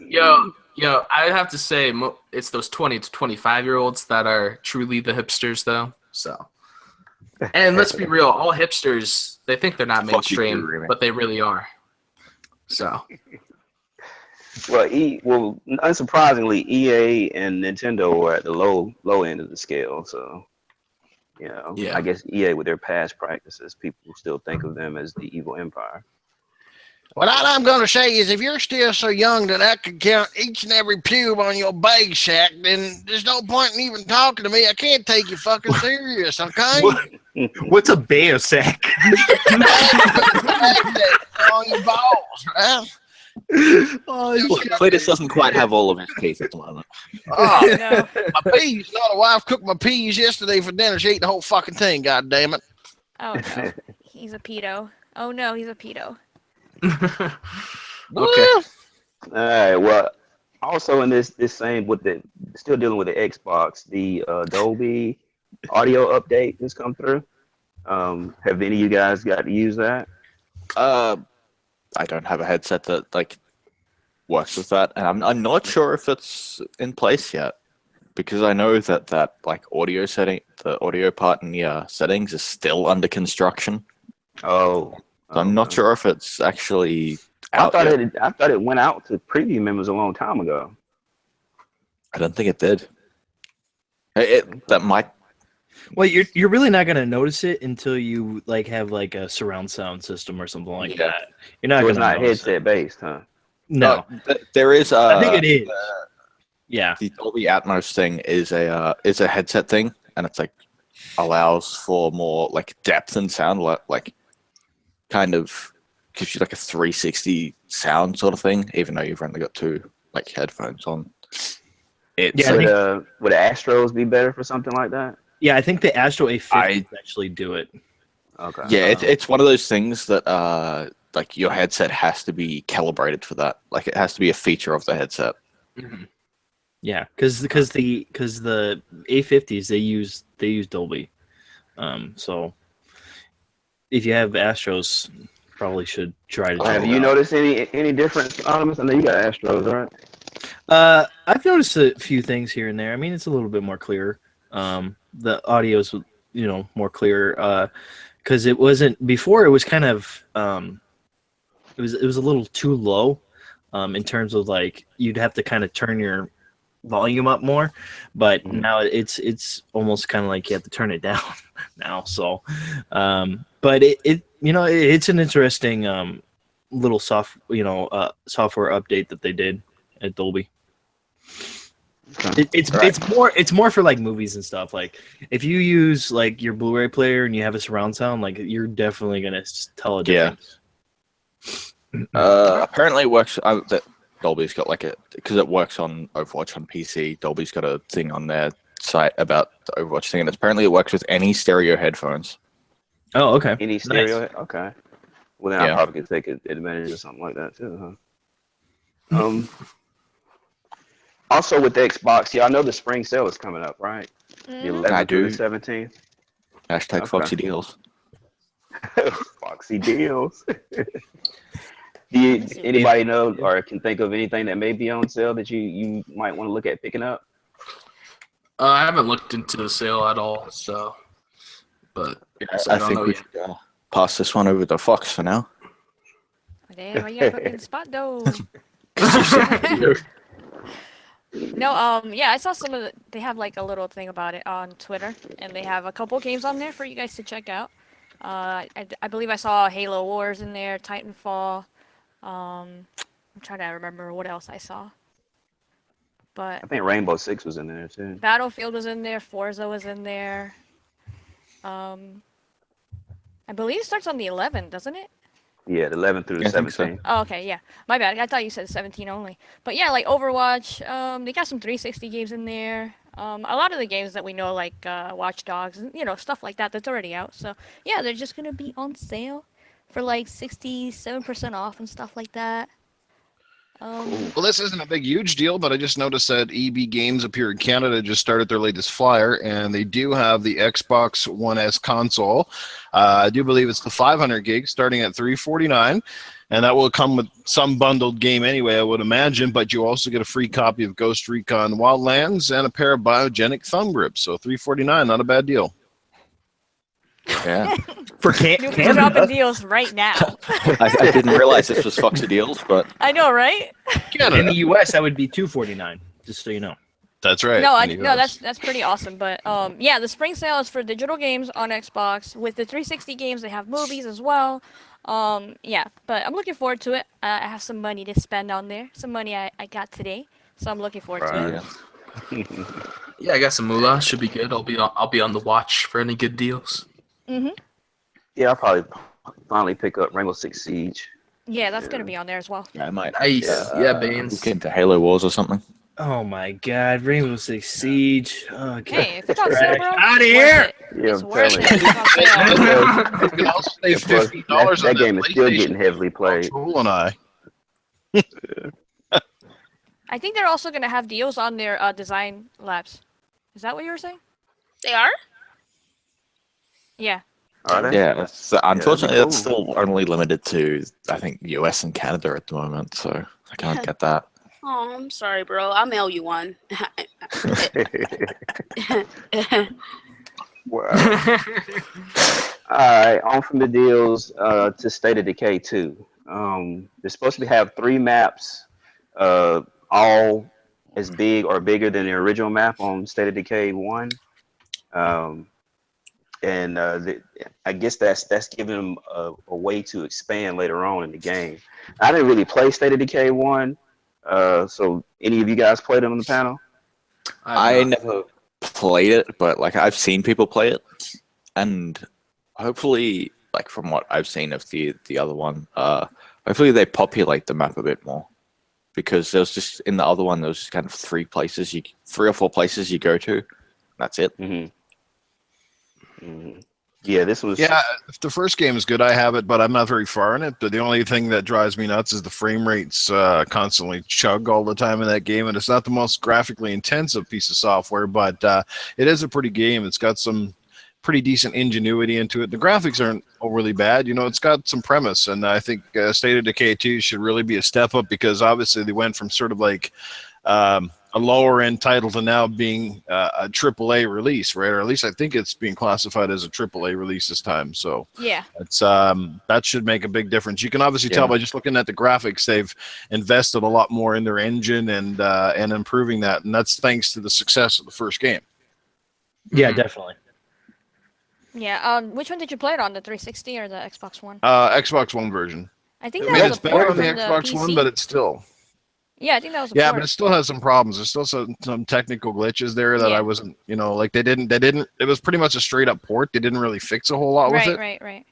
Yo, I would have to say it's those 20 to 25-year-olds that are truly the hipsters, though. So, and let's be real, all hipsters, they think they're not mainstream, but they really are. So, well, unsurprisingly, EA and Nintendo are at the low end of the scale. So, I guess EA with their past practices, people still think of them as the evil empire. What I'm going to say is if you're still so young that I can count each and every pube on your bag sack, then there's no point in even talking to me. I can't take you fucking serious, okay? What's a bear sack? on your balls, right? Cletus doesn't quite have all of his teeth at the moment. Oh, No. my peas. No, the wife cooked my peas yesterday for dinner. She ate the whole fucking thing, god damn it. Oh no, he's a pedo. Oh no, he's a pedo. okay. All right. Well, also in this same still dealing with the Xbox, the Dolby audio update has come through. Have any of you guys got to use that? I don't have a headset that works with that, and I'm not sure if it's in place yet because I know that audio setting, the audio part in the settings is still under construction. Oh. So I'm not sure if it's actually out yet. I thought it went out to preview members a long time ago. I don't think it did. That might. Well, you're really not gonna notice it until you have a surround sound system or something like that. You're not. So it's gonna not notice headset based, huh? No, there is. I think it is. Yeah. The Dolby Atmos thing is a headset thing, and it's allows for more depth and sound, kind of gives you a 360 sound sort of thing, even though you've only got two headphones on. It's Yeah, I Would the Astros be better for something like that? Yeah, I think the Astro A50 actually do it. Okay. yeah, it's one of those things that like your headset has to be calibrated for that. Like it has to be a feature of the headset. Mhm. Yeah, because the A50s they use Dolby. So if you have Astros, probably should try to check Have it you out. noticed any difference, Anonymous? I know you got Astros, right? I've noticed a few things here and there. I mean, it's a little bit more clear. The audio's more clear. Because it wasn't before. It was kind of it was a little too low. In terms of like you'd have to kind of turn your volume up more, but now it's almost kind of like you have to turn it down now. So, but it's an interesting little software update that they did at Dolby. It's more for like movies and stuff. Like if you use like your Blu-ray player and you have a surround sound, like you're definitely gonna tell a difference. Apparently it works. That Dolby's got like because it works on Overwatch on PC. Dolby's got a thing on their site about the Overwatch thing, and apparently it works with any stereo headphones. Oh, okay. Any Nice. stereo? Okay. Well, then I Yeah. probably could take advantage of something like that too, huh? Also with the Xbox, y'all know the spring sale is coming up, right? The Mhm. 11th I through do. the 17th. Hashtag Okay. Foxy Deals. Foxy deals. Anybody know or can think of anything that may be on sale that you might want to look at picking up? I haven't looked into the sale at all, so. But so I don't think know we yet. should pass this one over to Fox for now. Damn, why you gotta put me in the spot though? No, yeah, I saw some of they have like a little thing about it on Twitter, and they have a couple games on there for you guys to check out. I believe I saw Halo Wars in there, Titanfall. I'm trying to remember what else I saw. But I think Rainbow Six was in there too. Battlefield was in there, Forza was in there. I believe it starts on the 11th, doesn't it? Yeah, the 11th through the I think so. 17th. Oh, okay, yeah. My bad. I thought you said 17 only. But yeah, like Overwatch, they got some 360 games in there. A lot of the games that we know, like Watch Dogs, and stuff like that, that's already out. So yeah, they're just gonna be on sale for like 67% off and stuff like that. Well, this isn't a big, huge deal, but I just noticed that EB Games up here in Canada just started their latest flyer, and they do have the Xbox One S console. I do believe it's the 500 gig, starting at $349, and that will come with some bundled game anyway, I would imagine. But you also get a free copy of Ghost Recon Wildlands and a pair of biogenic thumb grips. So $349, not a bad deal. Yeah. For Newf Canada. dropping deals right now. I didn't realize this was Foxy Deals, but I know, right? In the US, that would be $249. Just so you know. That's right. No, in the US. that's pretty awesome. But yeah, the spring sale is for digital games on Xbox. With the 360 games, they have movies as well. Yeah, but I'm looking forward to it. I have some money to spend on there. Some money I got today, so I'm looking forward to it. yeah. Yeah, I got some moolah. Should be good. I'll be on the watch for any good deals. Yeah, I'll probably finally pick up Rainbow Six Siege. Yeah, that's gonna be on there as well. I might Nice. Yeah, Baines. look into Halo Wars or something. Oh my God, Rainbow Six Siege. Oh, God. Hey, if it's on sale, bro, Outta it's here! worth it. Yeah, It's I'm worth telling it. you. It's on sale. You can also save Plus, $50 that on game is still PlayStation getting heavily played. Control and I. I think they're also gonna have deals on their design labs. Is that what you were saying? They are? Yeah. Are they? Yeah, unfortunately, cool. that's still only limited to, I think, US and Canada at the moment, so I can't get that. Oh, I'm sorry, bro. I'll mail you one. Wow. All right, on from the deals to State of Decay 2. They're supposed to have 3 maps, all as big or bigger than the original map on State of Decay 1. I guess that's giving them a way to expand later on in the game. I didn't really play State of Decay 1, so any of you guys played it on the panel? I never played it, but like I've seen people play it, and hopefully, like from what I've seen of the other one, hopefully they populate the map a bit more. because there was just in the other one there was just kind of three or four places you go to. That's it. Yeah, this was. Yeah, if the first game is good, I have it, but I'm not very far in it. But the only thing that drives me nuts is the frame rates constantly chug all the time in that game, and it's not the most graphically intensive piece of software, but it is a pretty game. It's got some pretty decent ingenuity into it. The graphics aren't overly bad. You know, it's got some premise, and I think State of Decay 2 should really be a step up because obviously they went from sort of like a lower end title to now being a AAA release, right? Or at least I think it's being classified as a AAA release this time. So Yeah. it's that should make a big difference. You can obviously tell by just looking at the graphics, they've invested a lot more in their engine and improving that, and that's thanks to the success of the first game. Yeah, definitely. Yeah. Which one did you play it on? The 360 or the Xbox One? Xbox One version. I think I that mean, was it's a better port on the from Xbox PC. One, but it's still. Yeah, I think that was a Yeah, port. but it still has some problems. There's still some technical glitches there that I wasn't, you know, like they didn't. It was pretty much a straight up port. They didn't really fix a whole lot with it. Right.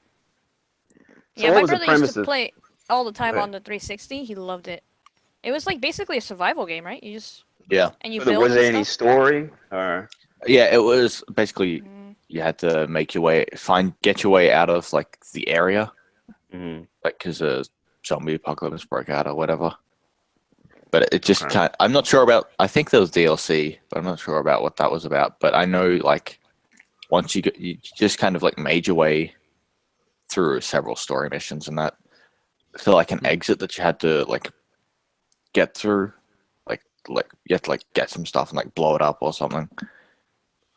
So Yeah, what my was the brother used premise to of- play all the time Right. on the 360. He loved it. It was like basically a survival game, right? You just and you So build was there and any stuff. story or? Yeah, it was basically you had to make your way, get your way out of like the area, like because a zombie apocalypse broke out or whatever. But it just I'm not sure about. I think there was DLC, but I'm not sure about what that was about. But I know like once you just kind of like made your way through several story missions and that to like an exit that you had to like get through, like you had to like get some stuff and like blow it up or something.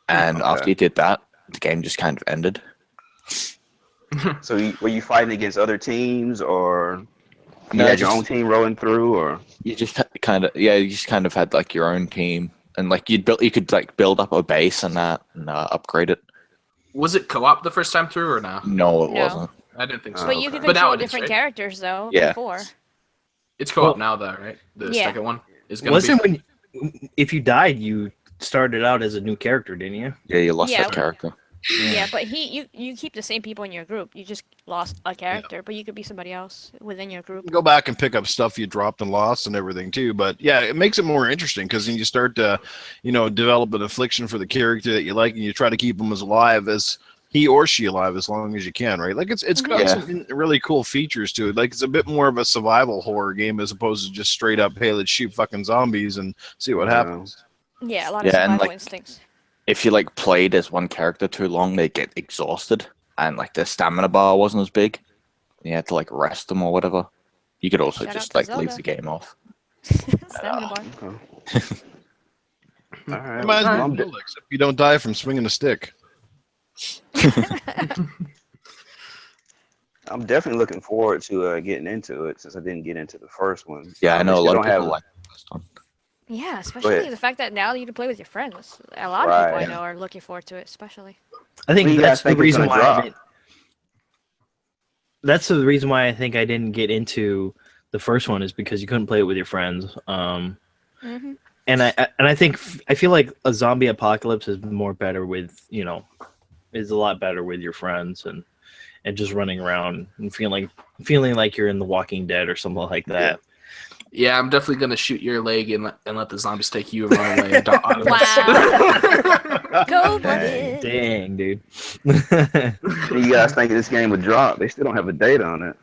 And after you did that, the game just kind of ended. So were you fighting against other teams, or you No, had your just- own team rolling through, or? You just kind of had like your own team, and like you could like build up a base and that and upgrade it. Was it co-op the first time through or no? No, it No. wasn't. I didn't think so. But you could But now control it is, different right? characters though. Yeah. Before. It's co-op now though, right? The Yeah. second one is gonna Wasn't be. if you died, you started out as a new character, didn't you? Yeah, you lost Yeah. that character. Yeah, but you keep the same people in your group. You just lost a character, but you could be somebody else within your group. Go back and pick up stuff you dropped and lost and everything too. But yeah, it makes it more interesting because then you start to, you know, develop an affliction for the character that you like, and you try to keep them as alive as he or she alive as long as you can, right? Like it's got some really cool features to it. Like it's a bit more of a survival horror game as opposed to just straight up, hey, let's shoot fucking zombies and see what happens. Yeah, a lot of Yeah, and, survival like, instincts. If you like played as one character too long, they get exhausted, and like their stamina bar wasn't as big. And you had to like rest them or whatever. You could also Shout just out to like leave Zelda. the game off. Stamina bar. All right. Reminds me well, of Zelda, except you don't die from swinging a stick. I'm definitely looking forward to getting into it since I didn't get into the first one. Yeah, I know a still lot of don't have- people like the first one. Yeah, especially the fact that now you can play with your friends. A lot of people I know are looking forward to it, especially. I think What do you that's guys think the is reason gonna why. drop? That's the reason why I think I didn't get into the first one is because you couldn't play it with your friends. Mm-hmm. And I feel like a zombie apocalypse is more better with is a lot better with your friends and just running around and feeling like you're in The Walking Dead or something like that. Yeah, I'm definitely gonna shoot your leg and let the zombies take you and run away. Wow. Cold-blooded. Dang, dude. You guys think this game would drop? They still don't have a date on it.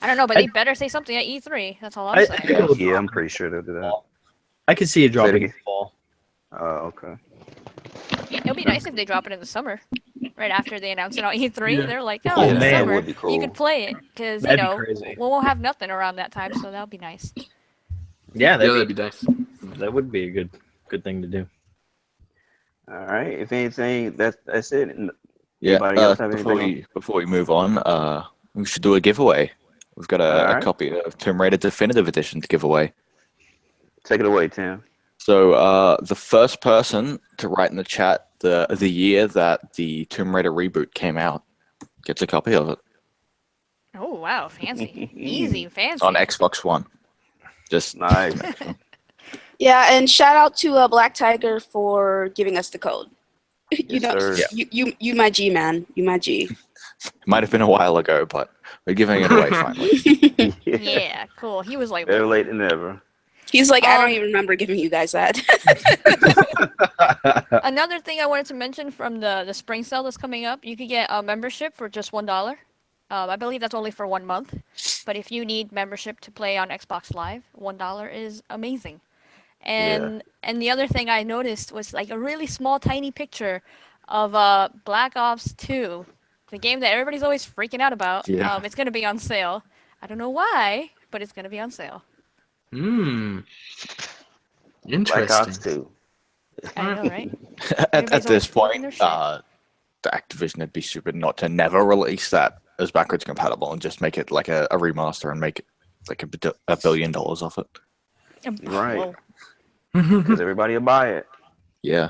I don't know, but they better say something at E3. That's all I'm saying. Yeah, I'm pretty sure they'll do that. I could see it dropping in again. the fall. Oh, okay. It'll be nice if they drop it in the summer, right after they announce it on E3. Yeah. They're like, Oh, oh, in the man, summer, would be cool. you could play it because That'd be crazy. we'll have nothing around that time, so that'll be nice. Yeah, that'd be nice. That would be a good thing to do. All right. If anything, that's it. Yeah. Anybody else have anything? Before we move on, we should do a giveaway. We've got a Alright. copy of Tomb Raider Definitive Edition to give away. Take it away, Tim. So the first person to write in the chat the year that the Tomb Raider reboot came out gets a copy of it Oh, wow, fancy. Easy, fancy. on Xbox One. Just Nice. Yeah, and shout out to Black Tiger for giving us the code. You Yes, know, sir. you my G man, you my G. Might have been a while ago, but we're giving it away finally. Yeah, cool. He was like, Better late than never. He's like, I don't even remember giving you guys that. another thing I wanted to mention from the spring sale that's coming up, you could get a membership for just $1. I believe that's only for 1 month. But if you need membership to play on Xbox Live, $1 is amazing. And the other thing I noticed was like a really small, tiny picture of Black Ops 2, the game that everybody's always freaking out about. Yeah. It's gonna be on sale. I don't know why, but it's gonna be on sale. Black Ops Interesting. 2. I know, right? at Everybody's this always talking point, their shit. the Activision would be stupid not to never release that as backwards compatible and just make it like a remaster and make it like $1 billion off it. Right. Whoa. Because everybody will buy it. Yeah.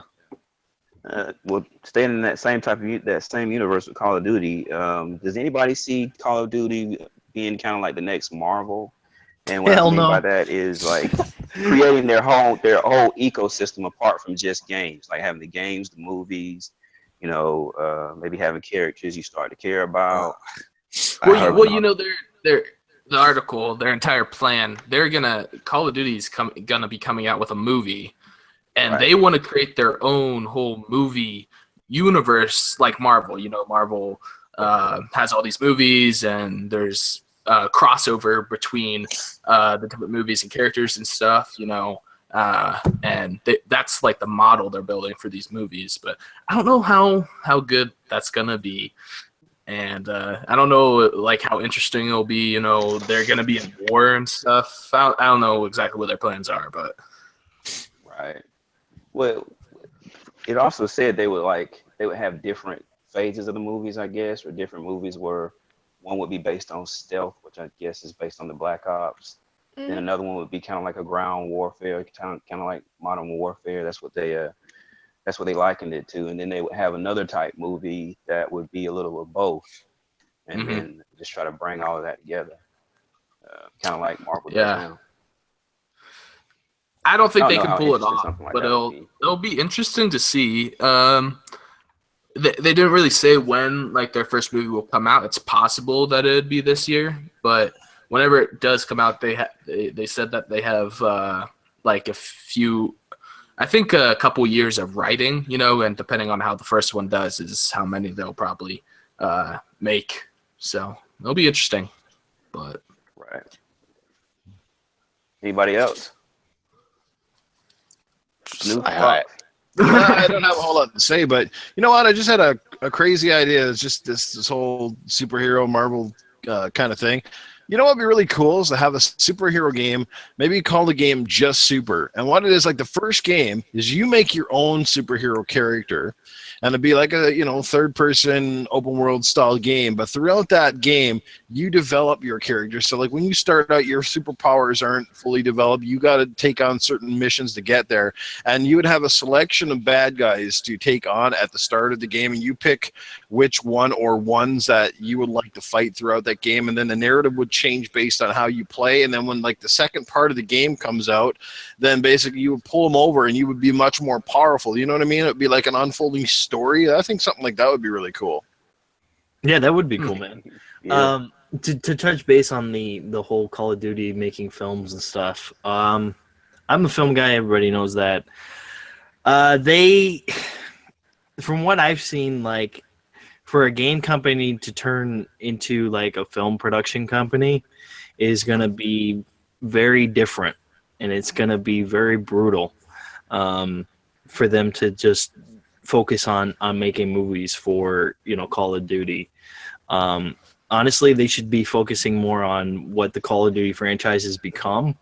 Well, staying in that same same universe with Call of Duty, does anybody see Call of Duty being kind of like the next Marvel? And what Hell I mean no. by that is like creating their whole ecosystem apart from just games, like having the games, the movies, maybe having characters you start to care about. Well, you know, the article, their entire plan, Call of Duty is gonna be coming out with a movie, and Right. they want to create their own whole movie universe like Marvel. You know, Marvel has all these movies, and there's crossover between the different movies and characters and stuff. You know, and that's like the model they're building for these movies. But I don't know how good that's gonna be. And I don't know, like, how interesting it'll be. You know, they're gonna be in war and stuff. I don't know exactly what their plans are, but Right. Well, it also said they would have different phases of the movies, I guess, or different movies where one would be based on stealth, which I guess is based on the Black Ops. Then another one would be kind of like a ground warfare, kind of like Modern Warfare. That's what they likened it to. And then they would have another type movie that would be a little of both, and then just try to bring all of that together, kind of like Marvel does now. I don't think I they don't know can how pull it interesting off. something like But that would be. it'll be interesting to see. They didn't really say when like their first movie will come out. It's possible that it'd be this year, but whenever it does come out, they said that they have like a couple years of writing, you know, and depending on how the first one does is how many they'll probably make. So it'll be interesting. But Right. Anybody else? I don't have a whole lot to say, but you know what? I just had a crazy idea. It's just this whole superhero Marvel kind of thing. You know what would be really cool is to have a superhero game, maybe call the game just Super. And what it is, like the first game is you make your own superhero character, and it'd be like a third-person open-world style game. But throughout that game, you develop your character. So like when you start out, your superpowers aren't fully developed. You got to take on certain missions to get there, and you would have a selection of bad guys to take on at the start of the game, and you pick which one or ones that you would like to fight throughout that game, and then the narrative would change based on how you play. And then when like the second part of the game comes out, then basically you would pull them over and you would be much more powerful. You know what I mean? It would be like an unfolding story. I think something like that would be really cool. Yeah, that would be cool, man. Yeah. To touch base on the whole Call of Duty making films and stuff. I'm a film guy. Everybody knows that. They, from what I've seen, like for a game company to turn into like a film production company is going to be very different, and it's going to be very brutal for them to just focus on making movies for Call of Duty. Honestly, they should be focusing more on what the Call of Duty franchise has become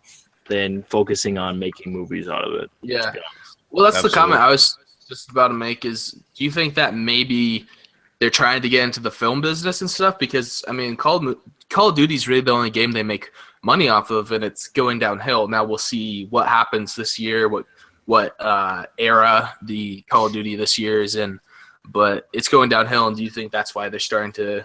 than focusing on making movies out of it. yeah, well, that's Absolutely. the comment I was just about to make. Is do you think that maybe they're trying to get into the film business and stuff? Because I mean, Call of Duty is really the only game they make money off of, and it's going downhill. Now we'll see what happens this year, what era the Call of Duty this year is in, but it's going downhill. And do you think that's why they're starting to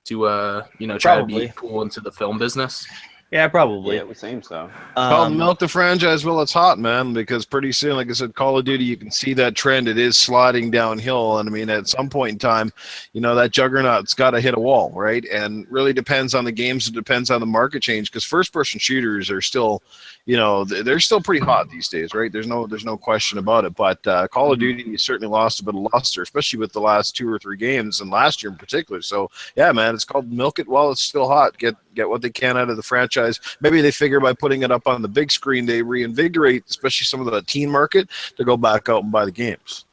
try Probably. to be cool into the film business? Yeah, probably. Yeah, it would seem so. Called milk the franchise while it's hot, man, because pretty soon, like I said, Call of Duty, you can see that trend. It is sliding downhill. And I mean, at some point in time, that juggernaut's got to hit a wall, right? And really depends on the games. It depends on the market change, because first-person shooters are still, they're still pretty hot these days, right? There's no question about it. But Call of Duty certainly lost a bit of luster, especially with the last 2 or 3 games, and last year in particular. So, yeah, man, it's called milk it while it's still hot. Get what they can out of the franchise. Maybe they figure by putting it up on the big screen, they reinvigorate, especially some of the teen market, to go back out and buy the games.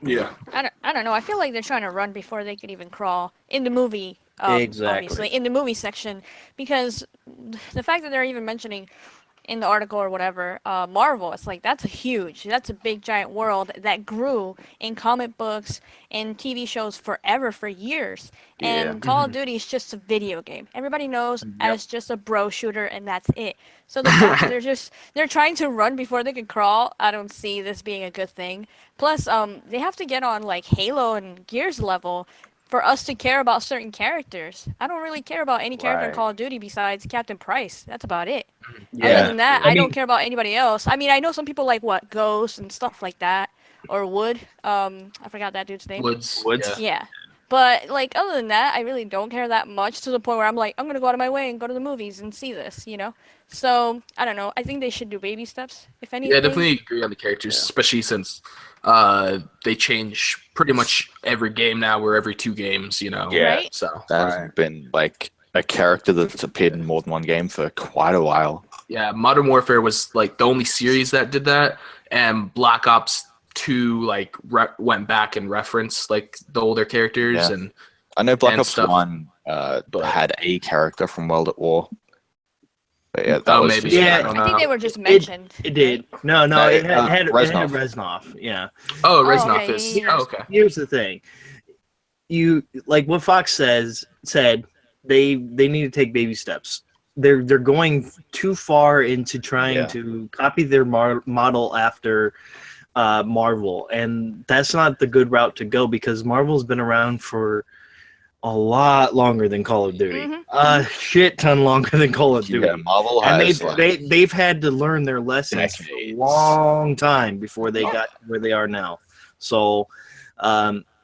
Yeah. I don't know. I feel like they're trying to run before they could even crawl in the movie. Exactly. Obviously, in the movie section, because the fact that they're even mentioning in the article or whatever, Marvel, it's like that's a big giant world that grew in comic books and TV shows forever, for years. And Call of Duty is just a video game. Everybody knows as just a bro shooter, and that's it. So the fact that they're trying to run before they can crawl, I don't see this being a good thing. Plus, they have to get on like Halo and Gears level for us to care about certain characters. I don't really care about any character in Call of Duty besides Captain Price. That's about it. Other than that, I don't care about anybody else. I mean, I know some people like Ghost and stuff like that, or Wood. I forgot that dude's name. Woods. Yeah. But like other than that, I really don't care that much, to the point where I'm like, I'm gonna go out of my way and go to the movies and see this, So I don't know. I think they should do baby steps, if anything. Yeah, I definitely agree on the characters, especially since they change pretty much every game now. We're every 2 games, Yeah. Right? So There hasn't been like a character that's appeared in more than one game for quite a while. yeah, Modern Warfare was like the only series that did that, and Black Ops 2 like went back and referenced like the older characters. Yeah. And I know Black and Ops stuff. 1 had a character from World at War. But yeah, that Oh, was maybe. just- Yeah, I don't I think know. they were just mentioned. It did. No, No, it had Reznov. Reznov. Yeah. Oh, Oh, Reznov okay, is. yeah. Oh, okay. Here's the thing. You like what Fox said. They need to take baby steps. They're going too far into trying to copy their model after Marvel, and that's not the good route to go, because Marvel's been around for a lot longer than Call of Duty. Mhm. A shit ton longer than Call of Duty. Yeah, Marvel And has they've had to learn their lessons for a decades. long time before they got where they are now. So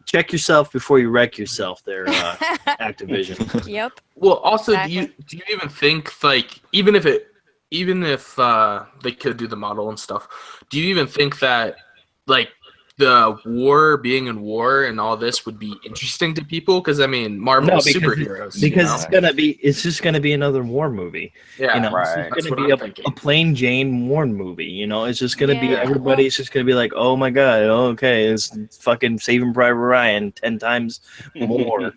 check yourself before you wreck yourself there, Activision. Yep. Well, also, Exactly. do you even think like even if they could do the model and stuff, do you even think that like the war, being in war and all this would be interesting to people? Because I mean, Marvel No, is because superheroes. Because it's just gonna be another war movie. yeah, Right. It's That's gonna what be I'm thinking. a plain Jane war movie. It's just gonna be Yeah. everybody's just gonna be like, oh my god, okay, it's fucking Saving Private Ryan 10 times more. I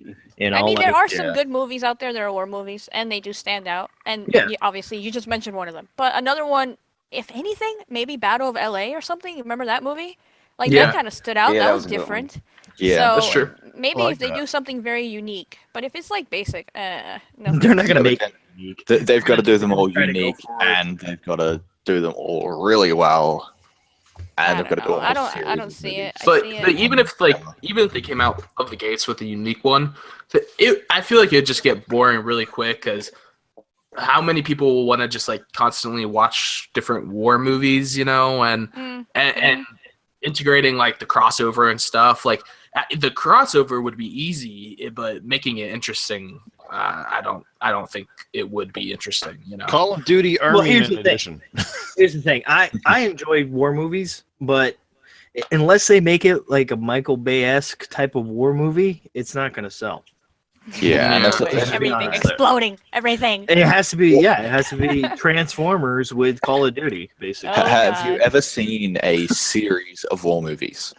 mean, there like, are some good movies out there. There are war movies, and they do stand out. And Yeah. obviously, you just mentioned one of them. But another one, if anything, maybe Battle of LA or something. You remember that movie? Like, Yeah. that kind of stood out. Yeah, that that was was a good one. different. Yeah, So that's true. maybe I like if they that. do something very unique. But if it's like basic, no. They're not gonna Yeah, make but it unique. They've got to do them all Try to go unique, forward. and they've got to do them all really well. And I they've got to don't do know. all I the don't series of see it. movies. I But see but it. even if they came out of the gates with a unique one, I feel like it'd just get boring really quick, because how many people will want to just like constantly watch different war movies, and and integrating like the crossover and stuff. Like the crossover would be easy, but making it interesting, I don't think it would be interesting. Call of Duty Well, Army here's the thing. Edition. Here's the thing. I enjoy war movies, but unless they make it like a Michael Bay-esque type of war movie, it's not gonna sell. Yeah, and that's Yeah. what, Everything honest there. exploding. Everything. It has to be Transformers with Call of Duty, basically. Oh, have you God. ever seen a series of war movies?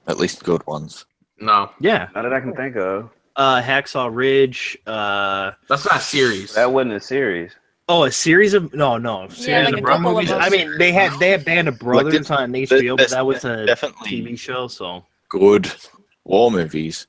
At least good ones. No, Yeah. Not that I can think of. Hacksaw Ridge. that's not a series. That wasn't a series. A series of no. Series like of a war couple of movies. them. I mean, they had Band of Brothers on HBO, but there's that was a definitely TV show. So good war movies,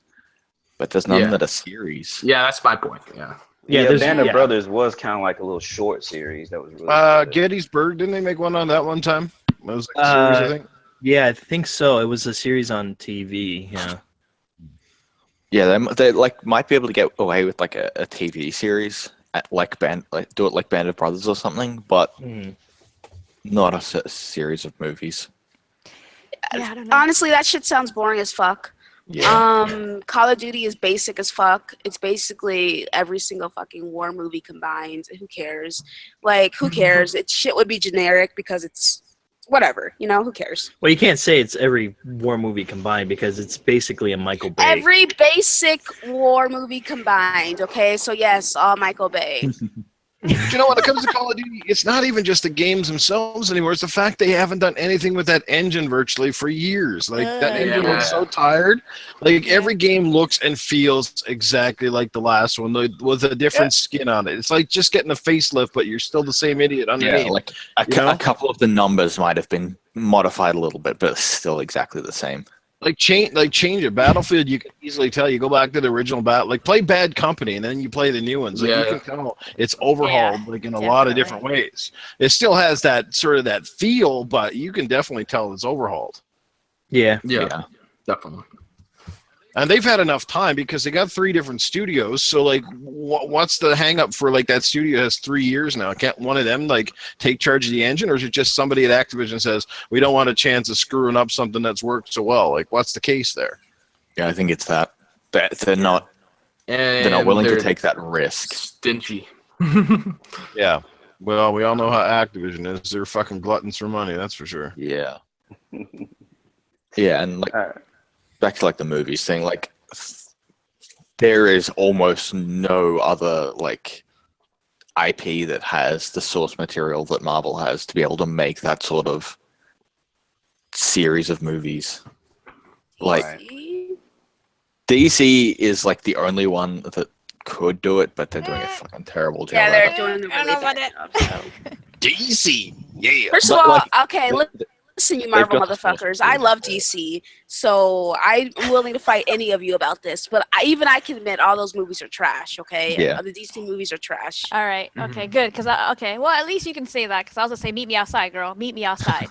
but there's none Yeah. that are series. Yeah, that's my point. Yeah. yeah, Yeah, there's Band of yeah. Brothers was kind of like a little short series that was really good. Gettysburg, didn't they make one on that one time? It was like a series, I think. Yeah, I think so. It was a series on TV. Yeah. Yeah, they like might be able to get away with like a TV series do it like Band of Brothers or something, but Mhm. not a series of movies. Yeah, I don't know. Honestly, that shit sounds boring as fuck. Yeah. Call of Duty is basic as fuck. It's basically every single fucking war movie combined. Who cares? Like, who cares? Shit would be generic because it's whatever. You know, who cares? Well, you can't say it's every war movie combined because it's basically a Michael Bay. Every basic war movie combined. Okay, so yes, all Michael Bay. But you know, when it comes to Call of Duty, it's not even just the games themselves anymore. It's the fact they haven't done anything with that engine virtually for years. Like, that engine looks so tired. Like, every game looks and feels exactly like the last one, with a different skin on it. It's like just getting a facelift, but you're still the same idiot underneath. Yeah, like a couple of the numbers might have been modified a little bit, but it's still exactly the same. Change it. Battlefield, you can easily tell. You go back to the original battle, like play Bad Company, and then you play the new ones. Like, you can tell it's overhauled, like in a lot of different ways. It still has that sort of that feel, but you can definitely tell it's overhauled. Yeah, definitely. And they've had enough time because they got 3 different studios. So, like, what's the hang up for, like, that studio has 3 years now? Can't one of them, like, take charge of the engine? Or is it just somebody at Activision says, we don't want a chance of screwing up something that's worked so well? Like, what's the case there? Yeah, I think it's that. They're not willing to take that risk. Stingy. Yeah. Well, we all know how Activision is. They're fucking gluttons for money, that's for sure. Yeah. Yeah, and, like... back to like the movies thing, like there is almost no other like IP that has the source material that Marvel has to be able to make that sort of series of movies. Like DC is like the only one that could do it, but they're doing a fucking terrible job. Yeah, at they're it. doing a really bad job. So. DC, yeah. First of all, okay, listen, you Marvel got the motherfuckers. I love DC, so I'm willing to fight any of you about this. But I can admit all those movies are trash. Okay, Yeah. The DC movies are trash. All right. Okay. Good. Well, at least you can say that. Because I was gonna say, meet me outside, girl. Meet me outside.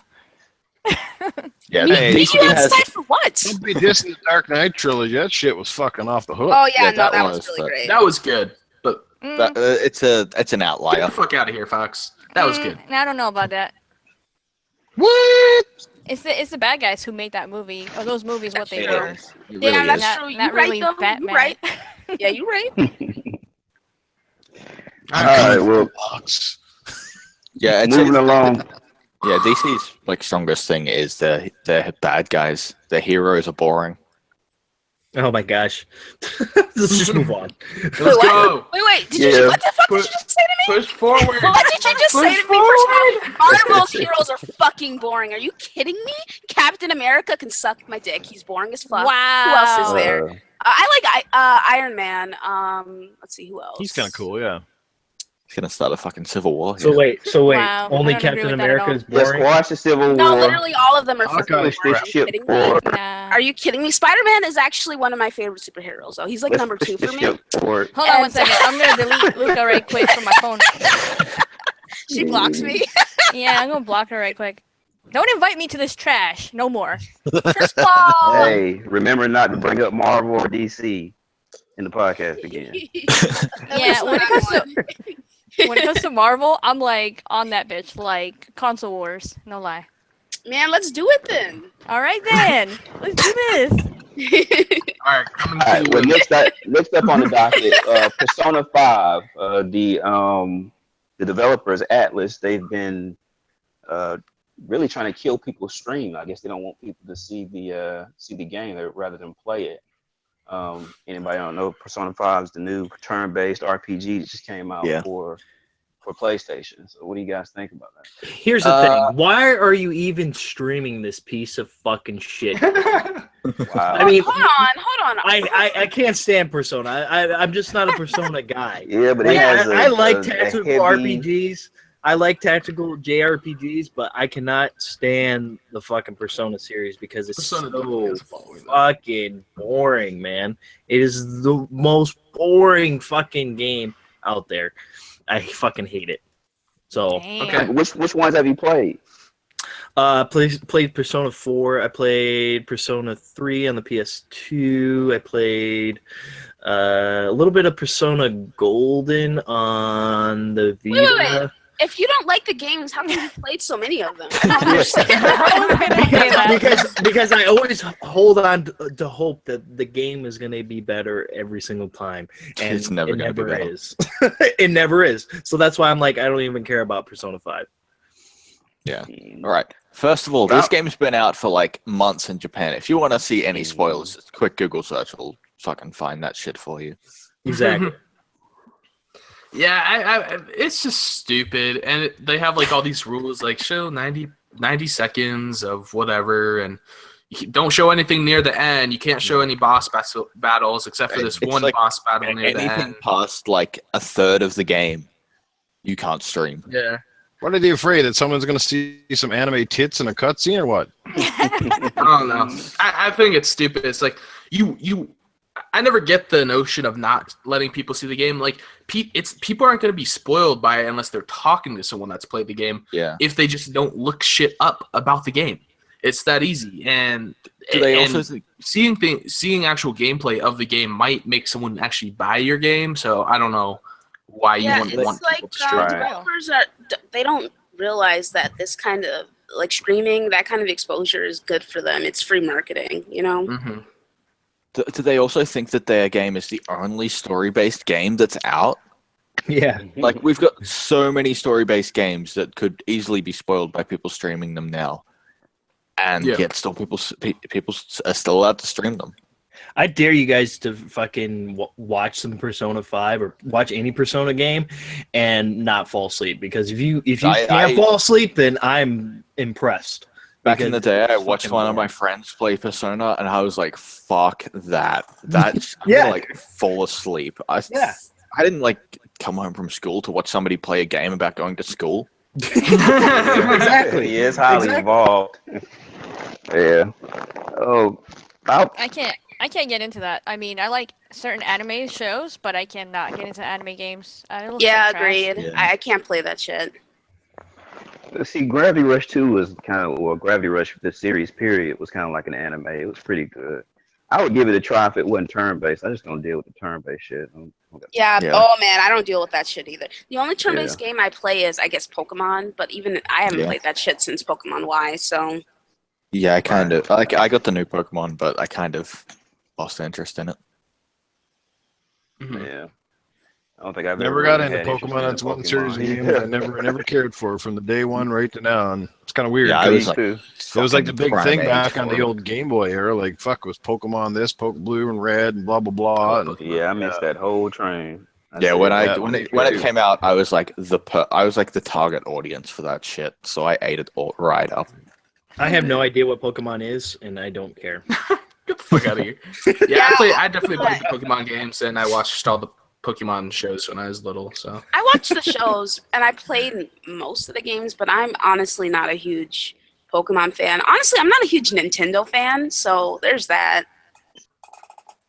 Yeah, Meet you has outside for what? Don't be dissing the Dark Knight trilogy. That shit was fucking off the hook. Oh yeah, Yeah, no, that was was, really but- great. That was good, but it's an get outlier. the fuck out of here, Fox. That was good. I don't know about that. What? It's the bad guys who made that movie. Or those movies, what they It were. is. It Yeah, really that's is. true. Not You're right, really though. Batman. You're right. Yeah, you're right. All right, well, Yeah, moving along. Yeah, DC's like strongest thing is their bad guys. Their heroes are boring. Oh my gosh. Let's just move on. Let's go. Wait. What the fuck did you just say to me? Push forward. What did you just say to me? First of all, Marvel's heroes are fucking boring. Are you kidding me? Captain America can suck my dick. He's boring as fuck. Wow. Who else is there? I like Iron Man. Let's see who else. He's kind of cool, yeah. He's gonna start a fucking civil war. So Here. wait. Wow, Only I don't agree Captain with that at America all. is Let's boring. squash the Civil No, War. literally all of them are Hawkeye fucking is boring. Are push you ship kidding me? forward. Nah. Are you kidding me? Spider-Man is actually one of my favorite superheroes. Though he's like Let's number push 2 the for me. ship forward. Hold on one second. I'm gonna delete Luca right quick from my phone. She blocks me. Yeah, I'm gonna block her right quick. Don't invite me to this trash. No more. First of all, Hey, remember not to bring up Marvel or DC in the podcast again. Yeah, when it comes to Marvel, I'm like on that bitch, like console wars. No lie. man, let's do it then. All right then, let's do this. All right, coming All right, to well, next up on the docket, Persona 5, the developers Atlas, they've been really trying to kill people's stream. I guess they don't want people to see the game rather than play it. Anybody don't know, Persona 5 is the new turn-based RPG that just came out for PlayStation. So what do you guys think about that? Here's the thing. Why are you even streaming this piece of fucking shit? Wow. I mean, Hold on. I can't stand Persona. I'm just not a Persona guy. Yeah, but Like, it has I like a tactical heavy... RPGs. I like tactical JRPGs, but I cannot stand the fucking Persona series because it's Persona so definitely has a following. fucking boring, man. It is the most boring fucking game out there. I fucking hate it. So Damn. Okay. Which ones have you played? Played Persona 4. I played Persona 3 on the PS2. I played a little bit of Persona Golden on the Vita. Wait. If you don't like the games, how come you played so many of them? I don't understand. because I always hold on to hope that the game is going to be better every single time, and It's never it gonna be never better. is. It never is. So that's why I'm like, I don't even care about Persona 5. Yeah. All right. First of all, this game's been out for like months in Japan. If you want to see any spoilers, just a quick Google search will fucking find that shit for you. Exactly. Yeah, it's just stupid, and they have like all these rules, like show 90 seconds of whatever, and you don't show anything near the end. You can't show any boss battles except for this It's one like boss battle near the Anything end. past like a third of the game, you can't stream. Yeah. What are they afraid that someone's going to see some anime tits in a cutscene or what? I don't know. I think it's stupid. It's like I never get the notion of not letting people see the game. Like, people aren't going to be spoiled by it unless they're talking to someone that's played the game. Yeah. If they just don't look shit up about the game, it's that easy. And Do they and also think- seeing actual gameplay of the game might make someone actually buy your game. So I don't know why you wouldn't want it's like people to stream. developers they don't realize that this kind of like streaming, that kind of exposure is good for them. It's free marketing, you know. Mm-hmm. Do they also think that their game is the only story-based game that's out? Yeah. Like, we've got so many story-based games that could easily be spoiled by people streaming them now, and Yeah. yet still people are still allowed to stream them. I dare you guys to fucking watch some Persona 5 or watch any Persona game and not fall asleep, because if you can't fall asleep, then I'm impressed. Back in the day, I It's watched fucking one of my boring. friends play Persona, and I was like, "Fuck that!" That's Yeah. like fall asleep. Yeah. I didn't like come home from school to watch somebody play a game about going to school. Exactly. He is highly involved. Yeah. Oh, I can't get into that. I mean, I like certain anime shows, but I cannot get into anime games. It looks Yeah, like trash. agreed. Yeah. I can't play that shit. see, Gravity Rush 2 was kind of, well, Gravity Rush, the series period, was kind of like an anime. It was pretty good. I would give it a try if it wasn't turn-based. I just don't deal with the turn-based shit. Yeah. Yeah. Oh man, I don't deal with that shit either. The only turn-based game I play is, I guess, Pokemon. But even I haven't Yeah. played that shit since Pokemon Y. So Yeah, I kind of like. I got the new Pokemon, but I kind of lost interest in it. Mhm. Yeah. I don't think I've Never ever got really into had interest Pokemon. in That's one series of games Yeah. I never cared for from the day one right to now. And it's kind of weird. Yeah, I 'cause was like, too. it was like the big prime thing age back on for the it. old Game Boy era. Like, fuck, was Pokemon this, Blue and Red, and blah blah blah. And Yeah, I missed that whole train. Yeah, when it too. came out, I was like the target audience for that shit. So I ate it all right up. I have no idea what Pokemon is, and I don't care. Get the fuck out of here. Yeah, I definitely played the Pokemon games, and I watched all the Pokemon shows when I was little. So I watched the shows and I played most of the games, but I'm honestly not a huge Pokemon fan. Honestly, I'm not a huge Nintendo fan, so there's that.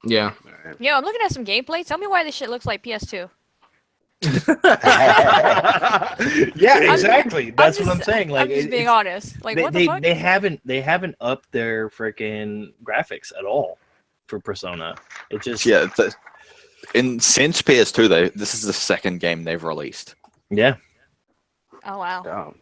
yeah. Yo, I'm looking at some gameplay. Tell me why this shit looks like PS2. Yeah, exactly. That's what I'm just- saying. Like, I'm just being it's- honest. Like, what the fuck? they haven't upped their freaking graphics at all for Persona. It just Yeah, since PS2, this is the second game they've released. yeah. Oh wow.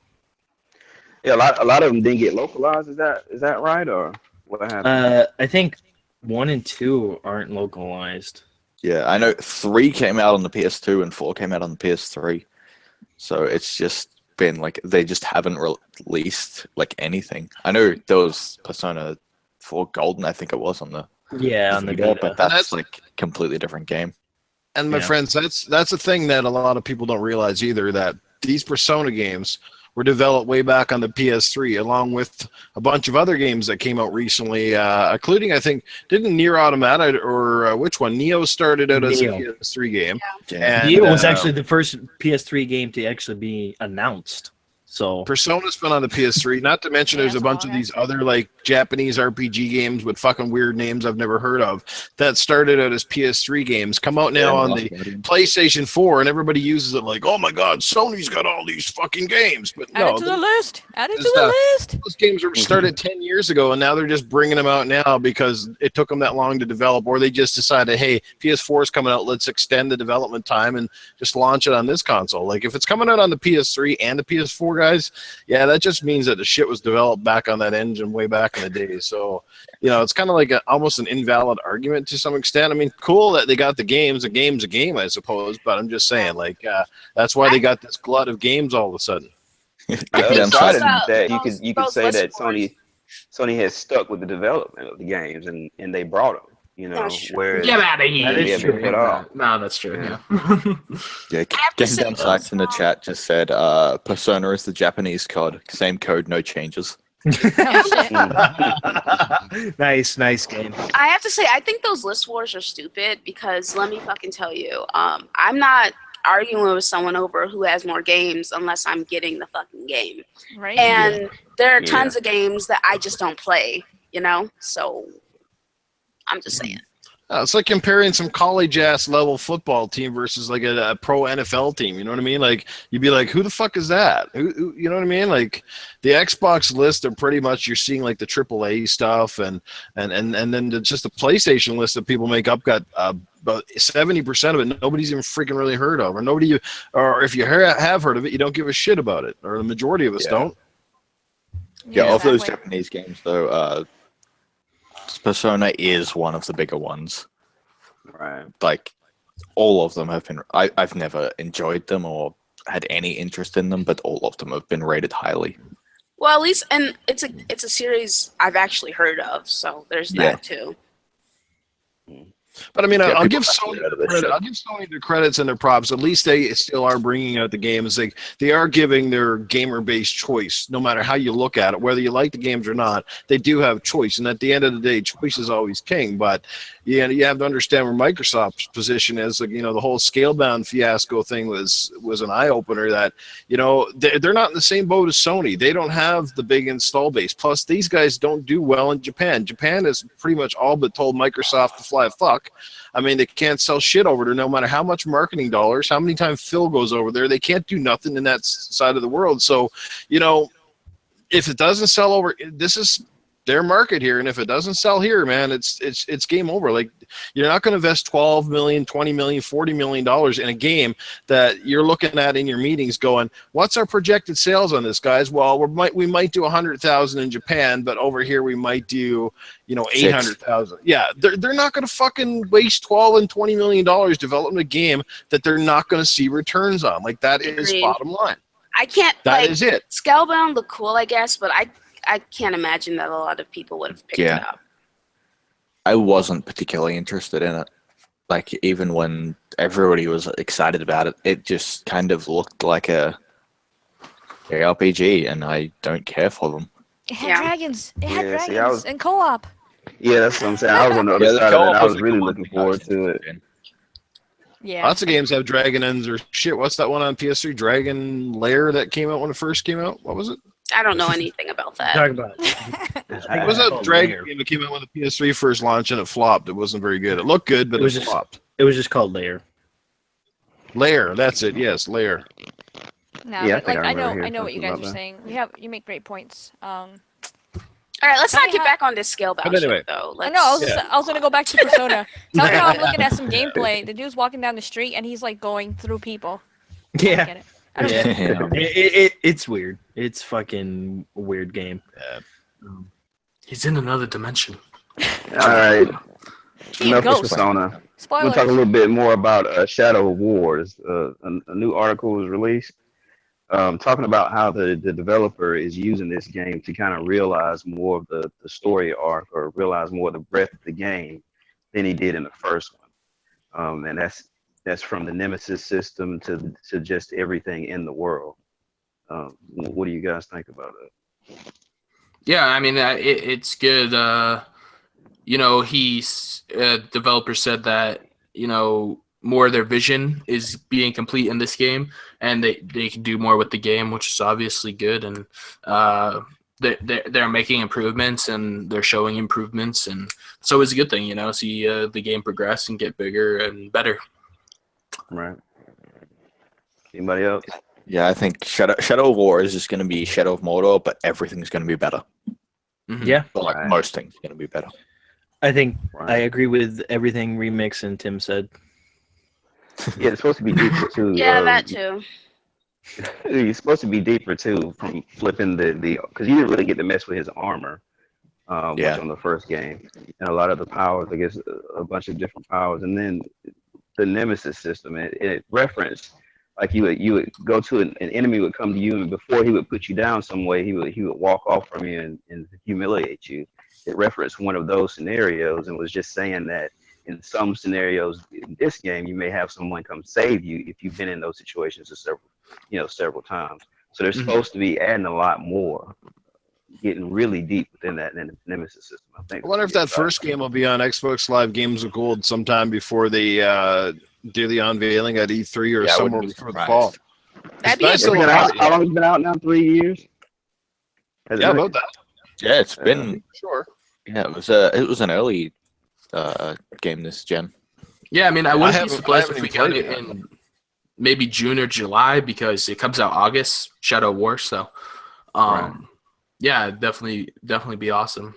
Yeah, a lot of them didn't get localized. Is that right, or what happened? I think 1 and 2 aren't localized. Yeah, I know 3 came out on the PS2 and 4 came out on the PS3. So it's just been like they just haven't released like anything. I know there was Persona 4 Golden, I think it was on the Yeah, on the Vita, Vita. but that's like completely different game. And my Yeah. friends, that's a thing that a lot of people don't realize either, that these Persona games were developed way back on the PS3, along with a bunch of other games that came out recently, including, I think, didn't Nier Automata, or which one? Neo started out as a Neo. PS3 game. Yeah. And, Neo was actually the first PS3 game to actually be announced. So Persona's been on the PS3. Not to mention, there's a bunch of these other like Japanese RPG games with fucking weird names I've never heard of that started out as PS3 games. Come out now on the PlayStation 4, and everybody uses it like, oh my god, Sony's got all these fucking games. But Add it to the list. Add it to the list. Those games were started 10 years ago, and now they're just bringing them out now because it took them that long to develop, or they just decided, hey, PS4 is coming out, let's extend the development time and just launch it on this console. Like if it's coming out on the PS3 and the PS4, guys, yeah, that just means that the shit was developed back on that engine way back in the day. So, it's kind of like almost an invalid argument to some extent. I mean, cool that they got the games. A game's a game, I suppose, but I'm just saying, like, that's why they got this glut of games all of a sudden. That you could say that Sony has stuck with the development of the games and they brought them. Whereas get out of here. That is true. No, that's true. Yeah. Yeah, Game Down Sykes in the chat just said Persona is the Japanese code. Same code, no changes. Nice game. I have to say, I think those list wars are stupid because let me fucking tell you, I'm not arguing with someone over who has more games unless I'm getting the fucking game. Right. And there are tons of games that I just don't play, so I'm just saying. It's like comparing some college-ass level football team versus like a pro NFL team. You know what I mean? Like you'd be like, who the fuck is that? Who, you know what I mean? Like the Xbox list are pretty much you're seeing like the AAA stuff, and then just the PlayStation list that people make up got about 70% of it nobody's even freaking really heard of, or if you have heard of it, you don't give a shit about it, or the majority of us don't. Yeah, of those Japanese games though. Persona is one of the bigger ones. Right. Like, all of them have been... I've never enjoyed them or had any interest in them, but all of them have been rated highly. Well, at least, and it's a series I've actually heard of, so there's that too. But I mean, I'll give Sony their credits and their props. At least they still are bringing out the games. They are giving their gamer-based choice, no matter how you look at it, whether you like the games or not. They do have choice, and at the end of the day, choice is always king. But you have to understand where Microsoft's position is. Like, the whole Scalebound fiasco thing was an eye opener. That they're not in the same boat as Sony. They don't have the big install base. Plus, these guys don't do well in Japan. Japan has pretty much all but told Microsoft to fly fuck. I mean, they can't sell shit over there no matter how much marketing dollars, how many times Phil goes over there. They can't do nothing in that side of the world. So, if it doesn't sell over, this is their market here. And if it doesn't sell here, man, it's game over. Like, you're not going to invest $12 million, $20 million, $40 million in a game that you're looking at in your meetings going, what's our projected sales on this, guys? Well, we might do 100,000 in Japan, but over here we might do 800,000. Yeah, they're not going to fucking waste $12 and $20 million developing a game that they're not going to see returns on. Like, that is bottom line. I can't. That is it. Scalebound looked cool, I guess, but I can't imagine that a lot of people would have picked it up. I wasn't particularly interested in it. Like, even when everybody was excited about it, it just kind of looked like a RPG, and I don't care for them. It had dragons. It had dragons and co-op. Yeah, that's what I'm saying. I was on the other side of it. I was really looking forward to it. Yeah. Lots of games have dragon ends or shit. What's that one on PS3? Dragon Lair that came out when it first came out? What was it? I don't know anything about that. Talk about It was a Dragon game that came out when the PS3 first launched, and it flopped. It wasn't very good. It looked good, but it flopped. It was just called Lair. Lair, that's it. Yes, Lair. No, but I know what you guys are saying. You make great points. All right, let's not get back on this Scalebound shit, though. I know. I was gonna go back to Persona. Tell me how I'm looking at some gameplay. The dude's walking down the street and he's like going through people. Yeah. It's weird. It's fucking a weird game. He's in another dimension. All right. Enough of Persona. Spoilers. We'll talk a little bit more about Shadow of War. A new article was released talking about how the developer is using this game to kind of realize more of the story arc, or realize more of the breadth of the game than he did in the first one. And that's from the Nemesis system to just everything in the world. What do you guys think about it? Yeah, I mean, it's good. He's developer said that more of their vision is being complete in this game, and they can do more with the game, which is obviously good. And they're making improvements, and they're showing improvements, and so it's a good thing, see the game progress and get bigger and better. Right. Anybody else? Yeah, I think Shadow of War is just going to be Shadow of Mordor, but everything's going to be better. Mhm. Yeah, Or like most things are going to be better. I think Right. I agree with everything Remix and Tim said. Yeah, it's supposed to be deeper too. Yeah, that too. He's supposed to be deeper too from flipping the because you didn't really get to mess with his armor Yeah. much on the first game, and a lot of the powers. I guess a bunch of different powers, and then the Nemesis system. It referenced like you would go to an enemy would come to you, and before he would put you down some way, he would walk off from you and humiliate you. It referenced one of those scenarios and was just saying that in some scenarios in this game, you may have someone come save you if you've been in those situations several times. So they're supposed to be adding a lot more, getting really deep within that Nemesis system. I think. I wonder if that first game will be on Xbox Live Games with Gold sometime before they do the unveiling at E3 or Yeah, I somewhere wouldn't be before the surprised. fall. That'd be Nice a little- How long has it been out now? 3 years? Has it Yeah, been? about that. Yeah, it's been. Sure. Yeah, it was an early game this gen. Yeah, I mean, I wouldn't be haven't- surprised I if we haven't got even it played in maybe June or July, because it comes out August, Shadow of War. So, yeah, definitely be awesome.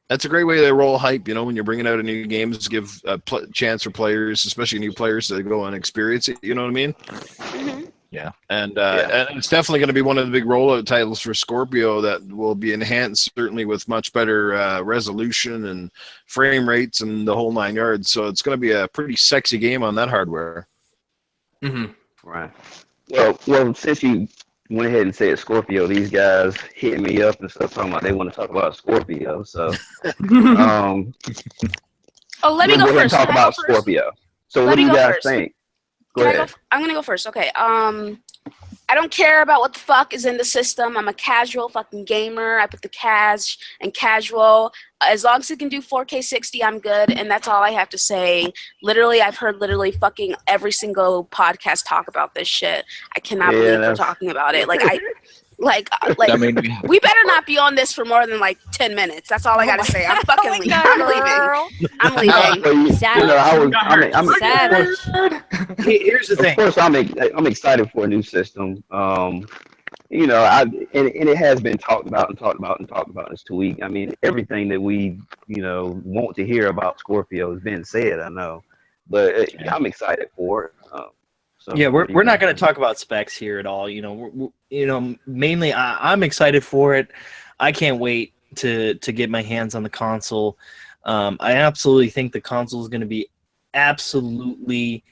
That's a great way to roll hype, when you're bringing out a new game, to give a chance for players, especially new players, to go and experience it. You know what I mean? Mhm. Yeah. And it's definitely going to be one of the big rollout titles for Scorpio that will be enhanced, certainly with much better resolution and frame rates and the whole 9 yards. So it's going to be a pretty sexy game on that hardware. Hmm. Right. Well, since you went ahead and said Scorpio, these guys hitting me up and stuff talking about they want to talk about Scorpio. So, Oh, let me we'll go go ahead and first. talk Can I go about first? Scorpio. So, Let what do me you go guys first. think? Go Can I ahead. go? I'm gonna go first. Okay. I don't care about what the fuck is in the system. I'm a casual fucking gamer. I put the cash and casual. As long as it can do 4K 60, I'm good, and that's all I have to say. Literally, I've heard fucking every single podcast talk about this shit. I cannot Yeah, believe we're that's- talking about it. Like I mean, we better not be on this for more than 10 minutes. That's all I gotta say. I'm fucking leaving. I'm leaving. I'm leaving. So Savage. I'm Savage. Here's the Of thing. course, I'm excited for a new system. And it has been talked about this week. I mean, everything that we want to hear about Scorpio has been said. I know, but I'm excited for it. So Yeah, what do we're you not guys going to think? talk about specs here at all. Mainly I'm excited for it. I can't wait to get my hands on the console. I absolutely think the console is going to be absolutely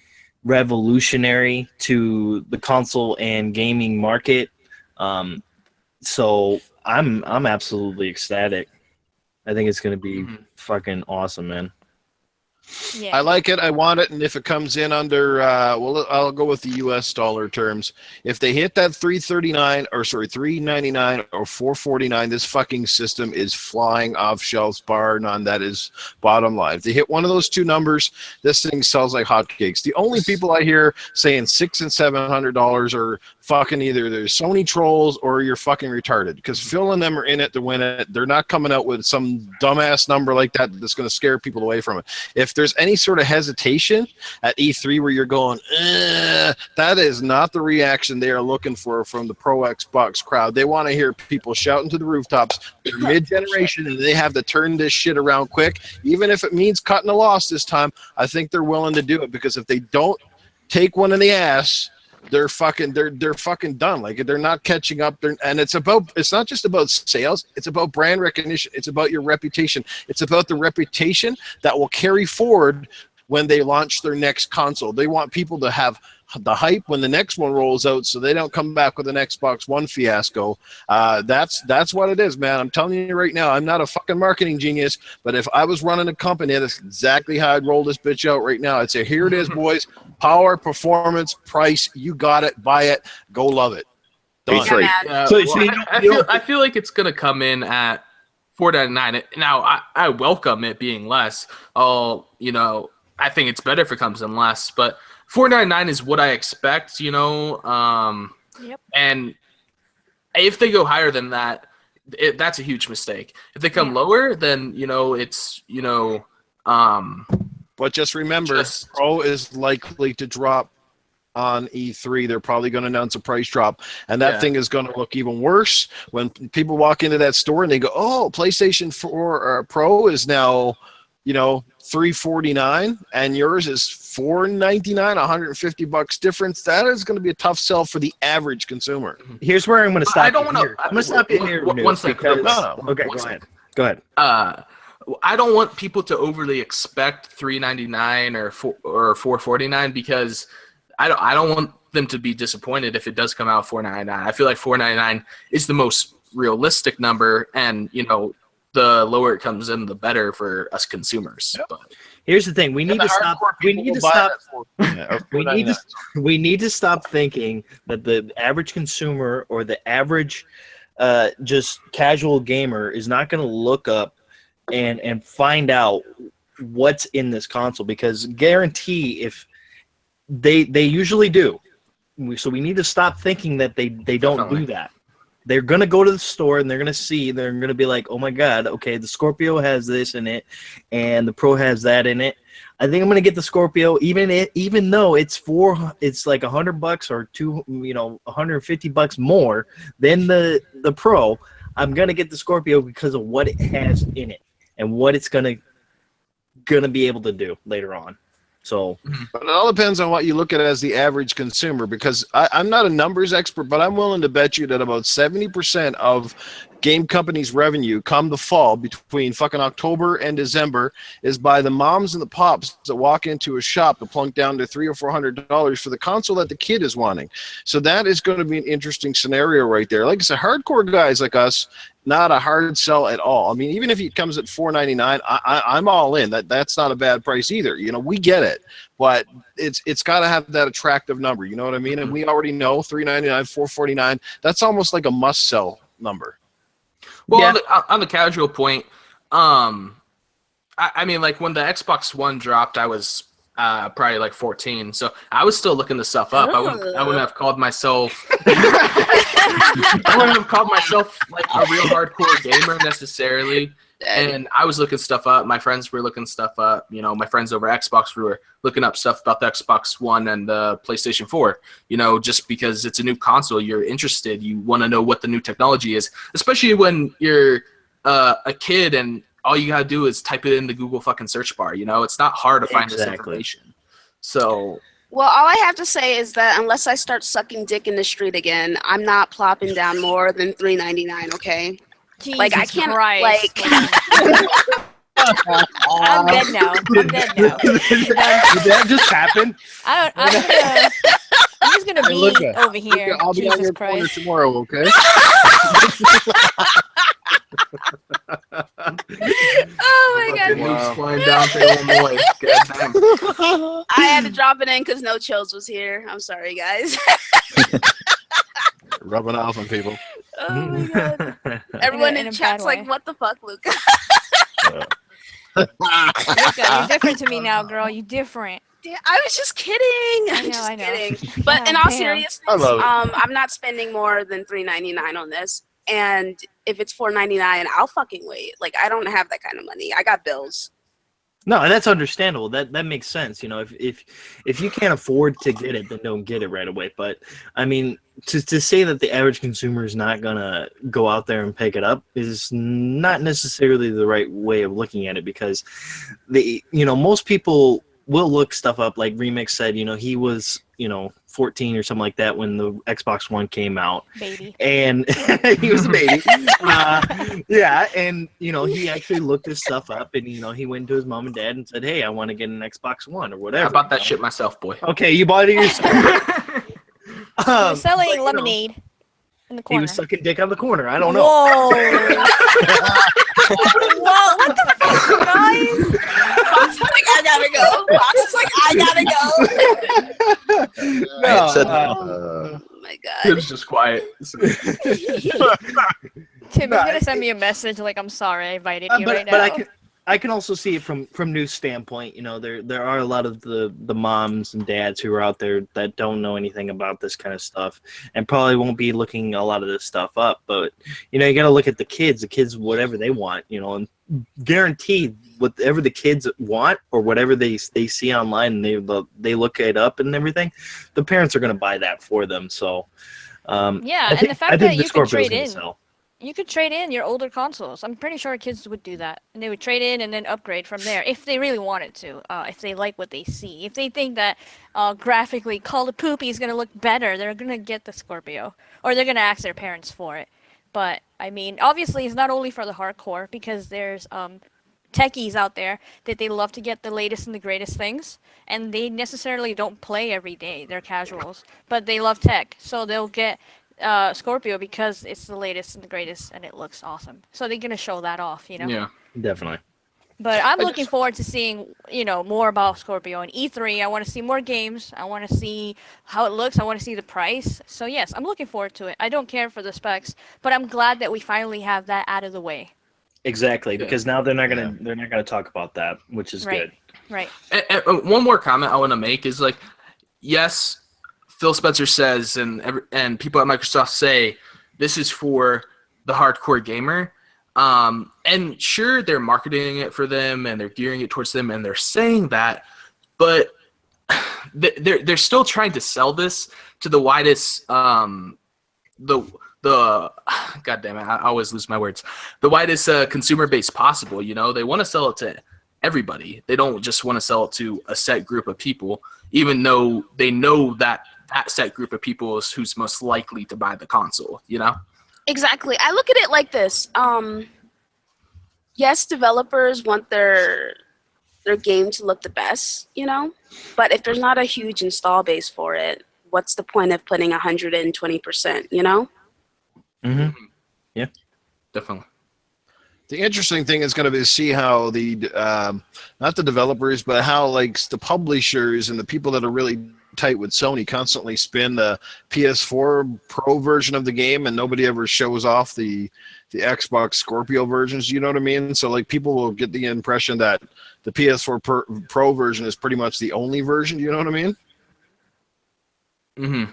revolutionary to the console and gaming market. So I'm absolutely ecstatic. I think it's going to be fucking awesome, man. Yeah. I like it. I want it. And if it comes in under, I'll go with the U.S. dollar terms. If they hit that $399 or $449, this fucking system is flying off shelves, bar none. That is bottom line. If they hit one of those two numbers, this thing sells like hotcakes. The only people I hear saying $600 and $700 are fucking either they're Sony trolls or you're fucking retarded. Because Phil and them are in it to win it. They're not coming out with some dumbass number like that that's going to scare people away from it. If there's any sort of hesitation at E3 where you're going, that is not the reaction they are looking for from the pro Xbox crowd. They want to hear people shouting to the rooftops. They're mid-generation and they have to turn this shit around quick. Even if it means cutting a loss this time, I think they're willing to do it, because if they don't take one in the ass, they're fucking done. Like, they're not catching up. And it's not just about sales. It's about brand recognition. It's about your reputation. It's about the reputation that will carry forward when they launch their next console. They want people to have the hype when the next one rolls out, so they don't come back with an Xbox One fiasco. That's what it is, man. I'm telling you right now, I'm not a fucking marketing genius, but if I was running a company, that's exactly how I'd roll this bitch out right now. I'd say, here it is, boys. Power, performance, price. You got it. Buy it. Go love it. Done. E3. Yeah, So well, you don't- I feel like it's gonna come in at $499. Now I welcome it being less. I think it's better if it comes in less, but $4.99 is what I expect, you know. Yep. And if they go higher than that, that's a huge mistake. If they come lower, then it's But just remember, Pro is likely to drop on E3. They're probably going to announce a price drop, and that thing is going to look even worse when people walk into that store and they go, "Oh, PlayStation 4 Pro is now, $349, and yours is $499, $150 difference." That is going to be a tough sell for the average consumer. Here's where I'm going to stop. I don't want to. I'm going to stop you here. One second. Okay, go ahead. I don't want people to overly expect $399 or $449 because I don't want them to be disappointed if it does come out $499. I feel like $499 is the most realistic number, and the lower it comes in, the better for us consumers. Yep. But here's the thing: we need to stop. We need to stop thinking that the average consumer or the average just casual gamer is not going to look up and find out what's in this console, because guarantee if they usually do. So we need to stop thinking that they don't do that. They're going to go to the store and they're going to see, they're going to be like, oh my God, okay, the Scorpio has this in it and the Pro has that in it. I think I'm going to get the Scorpio, even though it's like $100 or $150 more than the Pro. I'm going to get the Scorpio because of what it has in it and what it's going to be able to do later on. So, but it all depends on what you look at as the average consumer, because I'm not a numbers expert, but I'm willing to bet you that about 70% of game companies' revenue come the fall between fucking October and December is by the moms and the pops that walk into a shop to plunk down to $300 or $400 for the console that the kid is wanting. So that is going to be an interesting scenario right there. Like I said, hardcore guys like us, not a hard sell at all. I mean, even if it comes at $4.99, I'm all in. That's not a bad price either. We get it, but it's got to have that attractive number. You know what I mean? And we already know $3.99, $4.49. That's almost like a must sell number. Well, on the casual point, I mean, like when the Xbox One dropped, I was probably like 14, so I was still looking this stuff up. I wouldn't have called myself like a real hardcore gamer necessarily. And I was looking stuff up. My friends were looking stuff up. My friends over Xbox were looking up stuff about the Xbox One and the PlayStation 4. Just because it's a new console, you're interested. You want to know what the new technology is, especially when you're a kid and all you gotta do is type it in the Google fucking search bar. It's not hard to find this information. So. Well, all I have to say is that unless I start sucking dick in the street again, I'm not plopping down more than $3.99. Okay. Jesus like I can't Christ. I'm dead now. Did that just happen? I'm just gonna be over here. I'll be on Jesus your corner Christ. tomorrow, okay? Oh my God. Wow. Flying down to Illinois. Goddamn. I had to drop it in because No Chills was here. I'm sorry, guys. Rubbing off on people. Oh my God. Everyone in chat's like, what the fuck, Luca? Luca, you're different to me now, girl. You different. I was just kidding. I'm just kidding. But in all seriousness, I'm not spending more than $3.99 on this. And if it's $4.99, I'll fucking wait. Like, I don't have that kind of money. I got bills. No, and that's understandable. That makes sense. If you can't afford to get it, then don't get it right away. But I mean, to say that the average consumer is not gonna go out there and pick it up is not necessarily the right way of looking at it, because most people will look stuff up. Like Remix said, he was 14 or something like that when the Xbox One came out. Baby. And he was a baby. Yeah, and he actually looked his stuff up, and he went to his mom and dad and said, "Hey, I want to get an Xbox One or whatever." I bought that shit myself, boy. Okay, you bought it yourself. He was selling lemonade in the corner. He was sucking dick on the corner. I don't know. Whoa! Whoa! What the fuck, guys? Fox is like, I gotta go. Fox is like, I gotta go. No, Oh my God. It was just quiet. Tim is gonna send me a message like, "I'm sorry, I invited you right now." But I can also see it from Newf's standpoint. You know, there are a lot of the moms and dads who are out there that don't know anything about this kind of stuff and probably won't be looking a lot of this stuff up. But you know, you got to look at the kids whatever they want. You know, and guaranteed whatever the kids want or whatever they see online and they look it up and everything, the parents are going to buy that for them. So Yeah, I think, and the fact I think that the you could Scorpio's trade gonna in. sell. You could trade in your older consoles. I'm pretty sure kids would do that. And they would trade in and then upgrade from there if they really wanted to. If they like what they see. If they think that graphically Call of Poopy is going to look better, they're going to get the Scorpio. Or they're going to ask their parents for it. But, I mean, obviously it's not only for the hardcore because there's techies out there that they love to get the latest and the greatest things. And they necessarily don't play every day. They're casuals. But they love tech. So they'll get Scorpio because it's the latest and the greatest and it looks awesome. So they're gonna show that off, you know. Yeah. Definitely. But I'm looking forward to seeing, you know, more about Scorpio and E3. I want to see more games. I want to see how it looks. I want to see the price. So yes, I'm looking forward to it. I don't care for the specs, but I'm glad that we finally have that out of the way. Exactly, because now they're not gonna talk about that, which is Right. good. Right. And one more comment I want to make is like, yes, Phil Spencer says, and people at Microsoft say, this is for the hardcore gamer. And sure, they're marketing it for them, and they're gearing it towards them, and they're saying that, but they're still trying to sell this to the widest, God damn it, I always lose my words. The widest consumer base possible. You know, they want to sell it to everybody. They don't just want to sell it to a set group of people, even though they know that set group of people is who's most likely to buy the console, you know? Exactly. I look at it like this. Yes, developers want their game to look the best, you know? But if there's not a huge install base for it, what's the point of putting 120%, you know? Mm-hmm. Yeah. Definitely. The interesting thing is going to be to see how the not the developers, but how like the publishers and the people that are really tight with Sony constantly spin the PS4 Pro version of the game, and nobody ever shows off the Xbox Scorpio versions. You know what I mean? So like people will get the impression that the PS4 Pro version is pretty much the only version. You know what I mean? Mm-hmm.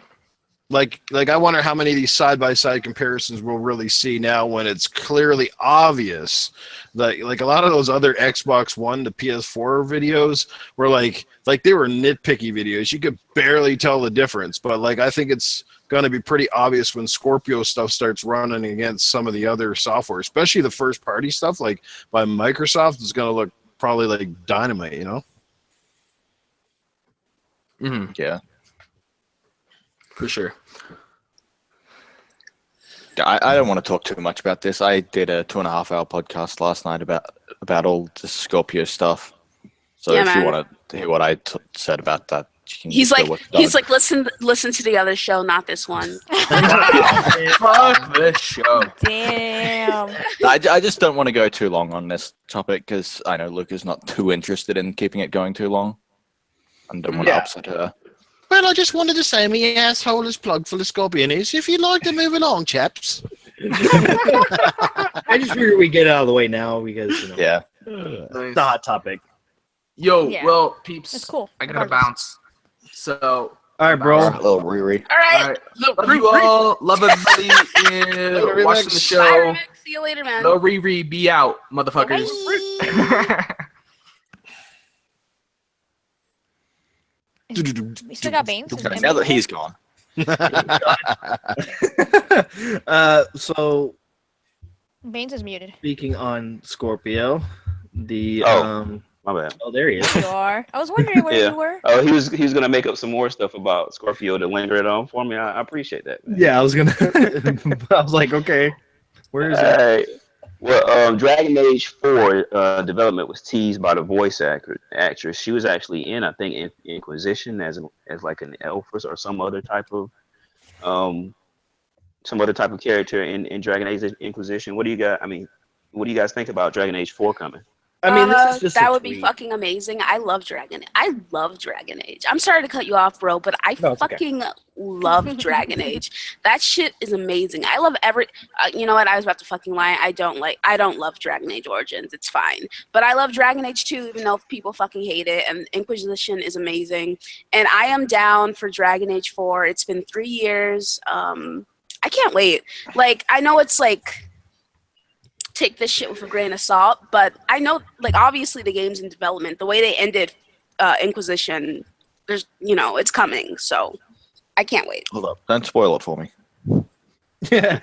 Like I wonder how many of these side-by-side comparisons we'll really see now when it's clearly obvious that like a lot of those other Xbox One to PS4 videos were like they were nitpicky videos. You could barely tell the difference, but like I think it's going to be pretty obvious when Scorpio stuff starts running against some of the other software, especially the first-party stuff like by Microsoft is going to look probably like dynamite, you know? Mm-hmm. Yeah. For sure. I don't want to talk too much about this. I did a 2.5-hour podcast last night about all the Scorpio stuff. So Yeah, if you man. want to hear what I said about that, you can He's just go like, watch that. listen to the other show, not this one. Fuck this show. Damn. I just don't want to go too long on this topic because I know Luke is not too interested in keeping it going too long. And don't want to upset her. Well, I just wanted to say my asshole is plugged full of scorpionies. If you'd like to move along, chaps. I just figured we get it out of the way now because you know, Yeah. it's a hot topic. Yo, Yeah. well, peeps, That's cool. I gotta Regardless. bounce. So, All right, bro. A little Riri. All right. all right. Love you all. Love everybody in watching the Remix. show. Bye, Remix. See you later, man. No Riri, be out, motherfuckers. We still got Baines. Now that he's gone. So Baines is muted. speaking on Scorpio, the My bad. oh there he is. You are. I was wondering where Yeah. you were. Oh, he was gonna make up some more stuff about Scorpio to linger it on for me. I appreciate that. Man. Yeah, I was gonna. I was like, okay, where is it? Alright. Well, Dragon Age 4 development was teased by the voice actress. She was actually in, I think, Inquisition as like an elf or some other type of character in Dragon Age Inquisition. What do you guys think about Dragon Age 4 coming? I mean, this is just that a would be tweet. fucking amazing. I love Dragon Age. I'm sorry to cut you off, bro, but I No, it's okay. fucking love Dragon Age. That shit is amazing. I love you know what? I was about to fucking lie. I don't love Dragon Age Origins. It's fine, but I love Dragon Age 2, even though people fucking hate it. And Inquisition is amazing, and I am down for Dragon Age 4. It's been 3 years. I can't wait. Like, I know it's like, take this shit with a grain of salt, but I know, like, obviously the game's in development. The way they ended Inquisition, there's, it's coming, so I can't wait. Hold up. Don't spoil it for me. Yeah.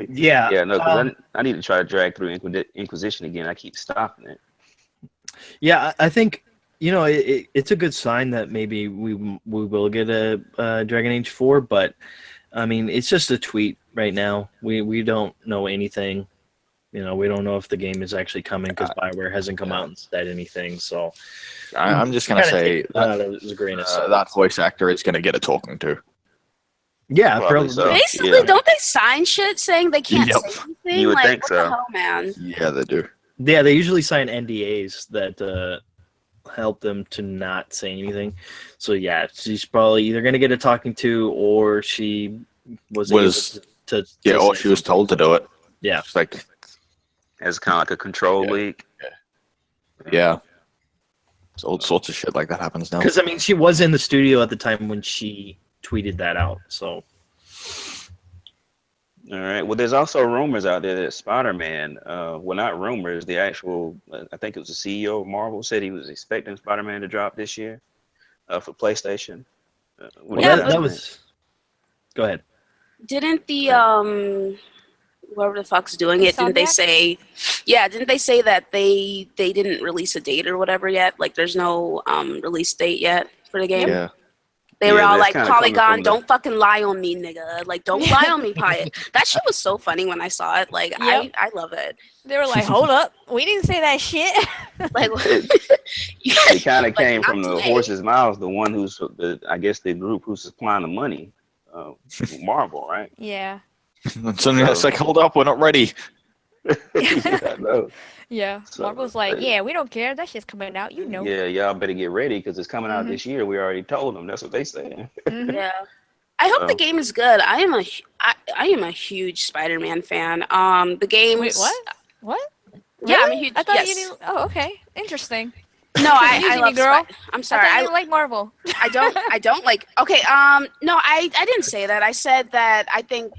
Yeah, no, because I need to try to drag through Inquisition again. I keep stopping it. Yeah, I think, it's a good sign that maybe we will get a Dragon Age 4, but, I mean, it's just a tweet right now. We don't know anything. We don't know if the game is actually coming because BioWare hasn't come out and said anything. So I'm just going to say that voice actor is going to get a talking to. Yeah, probably so. Basically, don't they sign shit saying they can't say anything? You would think what so. The hell, man? Yeah, they do. Yeah, they usually sign NDAs that help them to not say anything. So yeah, she's probably either going to get a talking to, or she was or she was told to do it. Yeah, it's like as kind of like a control leak. Yeah. It's all sorts of shit like that happens now. Because, I mean, she was in the studio at the time when she tweeted that out, so. All right. Well, there's also rumors out there that Spider-Man, well, not rumors, the actual, I think it was the CEO of Marvel said he was expecting Spider-Man to drop this year for PlayStation. That was. Go ahead. Didn't the whoever the fuck's doing it, didn't they say that they didn't release a date or whatever yet? Like, there's no release date yet for the game? Yeah. They were all like, Polygon, don't fucking lie on me, nigga. Like, don't lie on me, Pyatt. That shit was so funny when I saw it. Like, I love it. They were like, hold up. We didn't say that shit. Like, it kind of came from the horse's mouth, the one who's, I guess, the group who's supplying the money, Marvel, right? Yeah. Suddenly it's like, hold up, we're not ready. Yeah, so, Marvel's like, yeah, we don't care. That shit's coming out, Yeah, y'all better get ready because it's coming out this year. We already told them. That's what they say. Yeah, I hope the game is good. I am a huge Spider-Man fan. The game. Wait, what? Yeah, really? I'm a huge. I thought you knew. Oh, okay, interesting. No, I love girl. I'm sorry. I like Marvel. I don't like. Okay. No, I didn't say that. I said that I think.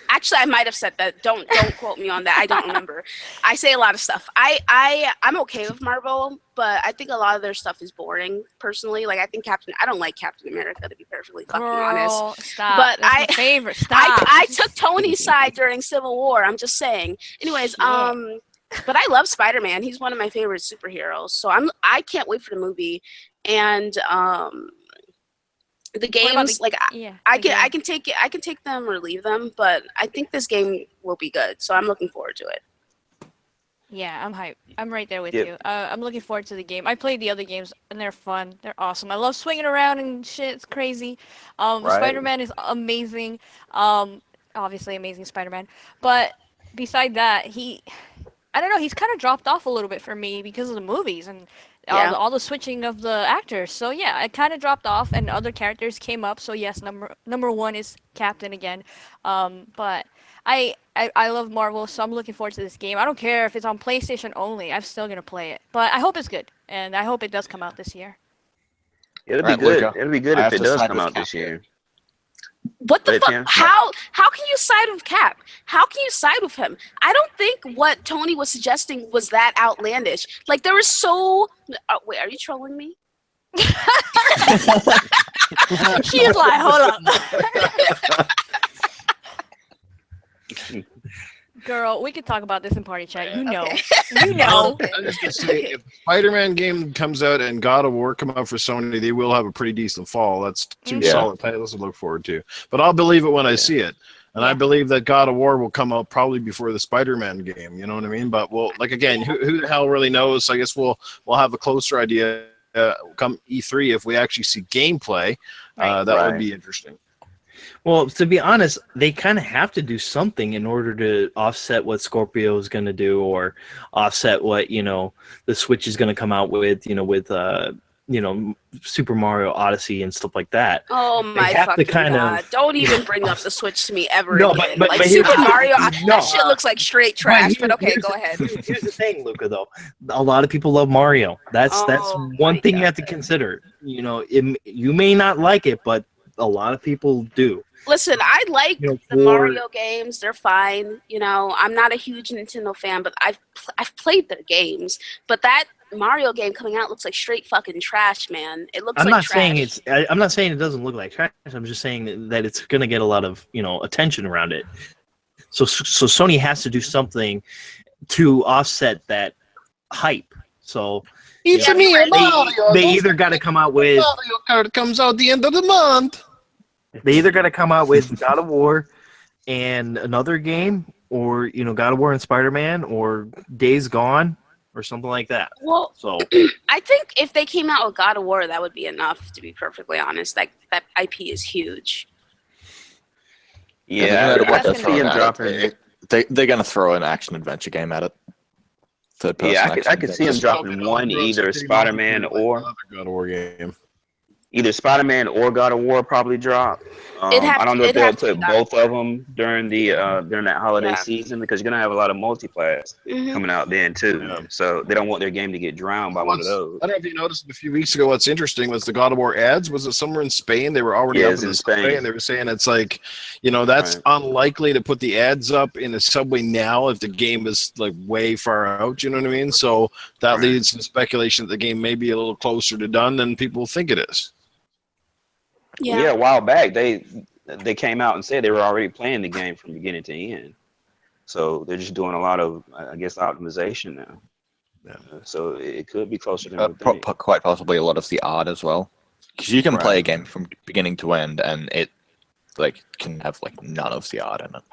Actually, I might have said that. Don't quote me on that. I don't remember. I say a lot of stuff. I'm okay with Marvel, but I think a lot of their stuff is boring. Personally, like I don't like Captain America, to be perfectly fucking honest. Stop. But That's my favorite. Stop. I took Tony's side during Civil War. I'm just saying. Anyways, but I love Spider-Man. He's one of my favorite superheroes. So I can't wait for the movie, and the games, I can take them or leave them, but I think this game will be good, so I'm looking forward to it. Yeah, I'm hyped. I'm right there with you. I'm looking forward to the game. I played the other games and they're fun. They're awesome. I love swinging around and shit. It's crazy. Spider-Man is amazing. Obviously amazing Spider-Man. But beside that, I don't know, he's kind of dropped off a little bit for me because of the movies and all the switching of the actors. So yeah, it kind of dropped off and other characters came up. So yes, number one is Captain again. But I love Marvel, so I'm looking forward to this game. I don't care if it's on PlayStation only. I'm still gonna play it. But I hope it's good, and I hope it does come out this year. It'll be good. It'll be good if it does come out this year. What the fuck? How can you side with Cap? How can you side with him? I don't think what Tony was suggesting was that outlandish. Like there was so. Wait, are you trolling me? She is like, hold up. Girl, we could talk about this in party chat. You know. Okay. You know. I was just gonna say, if Spider-Man game comes out and God of War come out for Sony, they will have a pretty decent fall. That's two solid titles to look forward to. But I'll believe it when I see it. And I believe that God of War will come out probably before the Spider-Man game. You know what I mean? But again, who the hell really knows? So I guess we'll have a closer idea come E3 if we actually see gameplay. That would be interesting. Well, to be honest, they kind of have to do something in order to offset what Scorpio is going to do, or offset what the Switch is going to come out with, with Super Mario Odyssey and stuff like that. Oh my have to fucking kind god! of- Don't even bring up the Switch to me ever No, again. but Like here's Super the- Mario, no, that shit looks like straight trash. But okay, go ahead. Here's the thing, Luca. Though a lot of people love Mario. That's Oh one my thing you God. have to consider. You may not like it, but a lot of people do. Listen, I like You know, the for- Mario games. They're fine. I'm not a huge Nintendo fan, but I've played their games. But that Mario game coming out looks like straight fucking trash, man. It looks I'm like not trash. saying I'm not saying it doesn't look like trash. I'm just saying that it's going to get a lot of attention around it. So Sony has to do something to offset that hype. So It's Yeah, me, right. Mario. they Don't either got to come out with Mario Kart comes out the end of the month. God of War and another game, or God of War and Spider-Man, or Days Gone, or something like that. Well, So I think if they came out with God of War, that would be enough. To be perfectly honest, that IP is huge. Yeah, no matter what I they're can see throwing him at dropping. it, they're going to throw an action adventure game at it. Third person. Yeah, I could see him dropping one, either Spider-Man or another God of War game. either Spider-Man or God of War probably drop. It'd have I don't to- know if it'd they'll have to put be God both of them during that holiday Yeah. season, because you're gonna have a lot of multiplayer Mhm. coming out then too. Yeah. So they don't want their game to get drowned by one of those. I don't know if you noticed a few weeks ago. What's interesting was the God of War ads. Was it somewhere in Spain? They were already Yeah, up it's in in the subway, Spain. and they were saying it's like, that's Right. unlikely to put the ads up in a subway now if the game is like way far out. You know what I mean? So that Right. leads to speculation that the game may be a little closer to done than people think it is. Yeah, a while back they came out and said they were already playing the game from beginning to end. So they're just doing a lot of, I guess, optimization now. Yeah. So it could be closer than we think. Quite possibly a lot of the art as well, because you can play a Right. game from beginning to end, and it can have none of the art in it.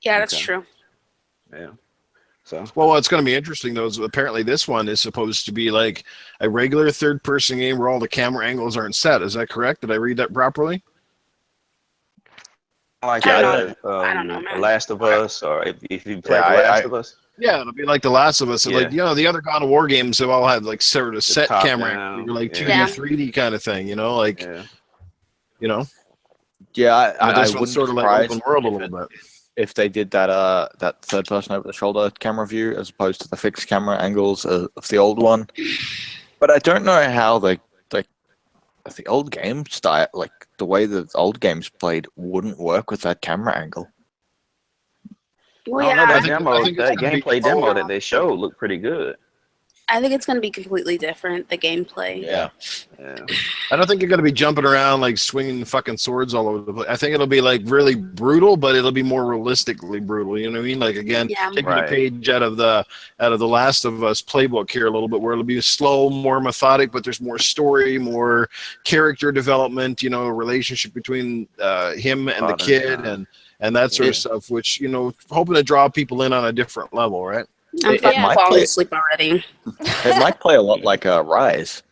Yeah, that's Okay. true. Yeah. So Well, what's going to be interesting though is apparently this one is supposed to be like a regular third-person game where all the camera angles aren't set. Is that correct? Did I read that properly? like I that, don't know, man. The Last of Us, or if you play Yeah, The Last of Us. Yeah, it'll be like The Last of Us. And Yeah. the other God of War games have all had like sort of set top camera, down, like 2D, yeah. 3D kind of thing. Yeah. Yeah, But I this one's wouldn't sort of like surprise open world a little bit. if they did that third person over the shoulder camera view as opposed to the fixed camera angles of the old one. But I don't know how the old game style, the way the old games played, wouldn't work with that camera angle. Well, I don't know, yeah, that I think demo, it's that gonna be- gameplay demo that they showed looked pretty good. I think it's going to be completely different, the gameplay. Yeah. Yeah. I don't think you're going to be jumping around like swinging fucking swords all over the place. I think it'll be like really brutal, but it'll be more realistically brutal. You know what I mean? Like again, Yeah. taking Right. a page out of the Last of Us playbook here a little bit, where it'll be slow, more methodic, but there's more story, more character development. Relationship between him and the Father kid, and and that sort of Yeah. stuff. Which hoping to draw people in on a different level, right? I'm It fucking might falling play- asleep already. It might play a lot like Rise.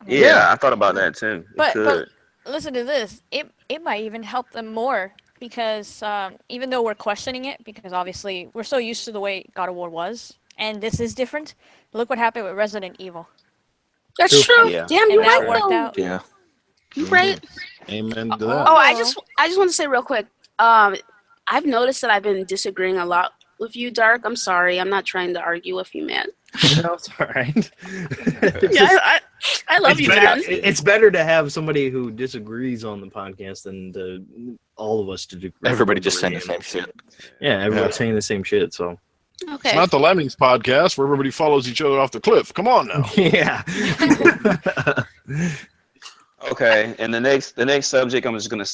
Yeah, I thought about that too. It But could. listen to this. It might even help them more because even though we're questioning it, because obviously we're so used to the way God of War was, and this is different. Look what happened with Resident Evil. That's True. true. Yeah. Damn, And you're that right, worked though. out. Yeah. You're right. Amen to Oh. that. Oh, I just want to say real quick. I've noticed that I've been disagreeing a lot with you, Dark. I'm sorry. I'm not trying to argue with you, man. No, it's all right. Yeah, I love you, man. It's better to have somebody who disagrees on the podcast than all of us to do. Everybody just saying the same shit. Yeah, everyone's saying the same shit. So It's Okay. not the Lemmings podcast where everybody follows each other off the cliff. Come on now. yeah. Okay, and the next subject I'm just gonna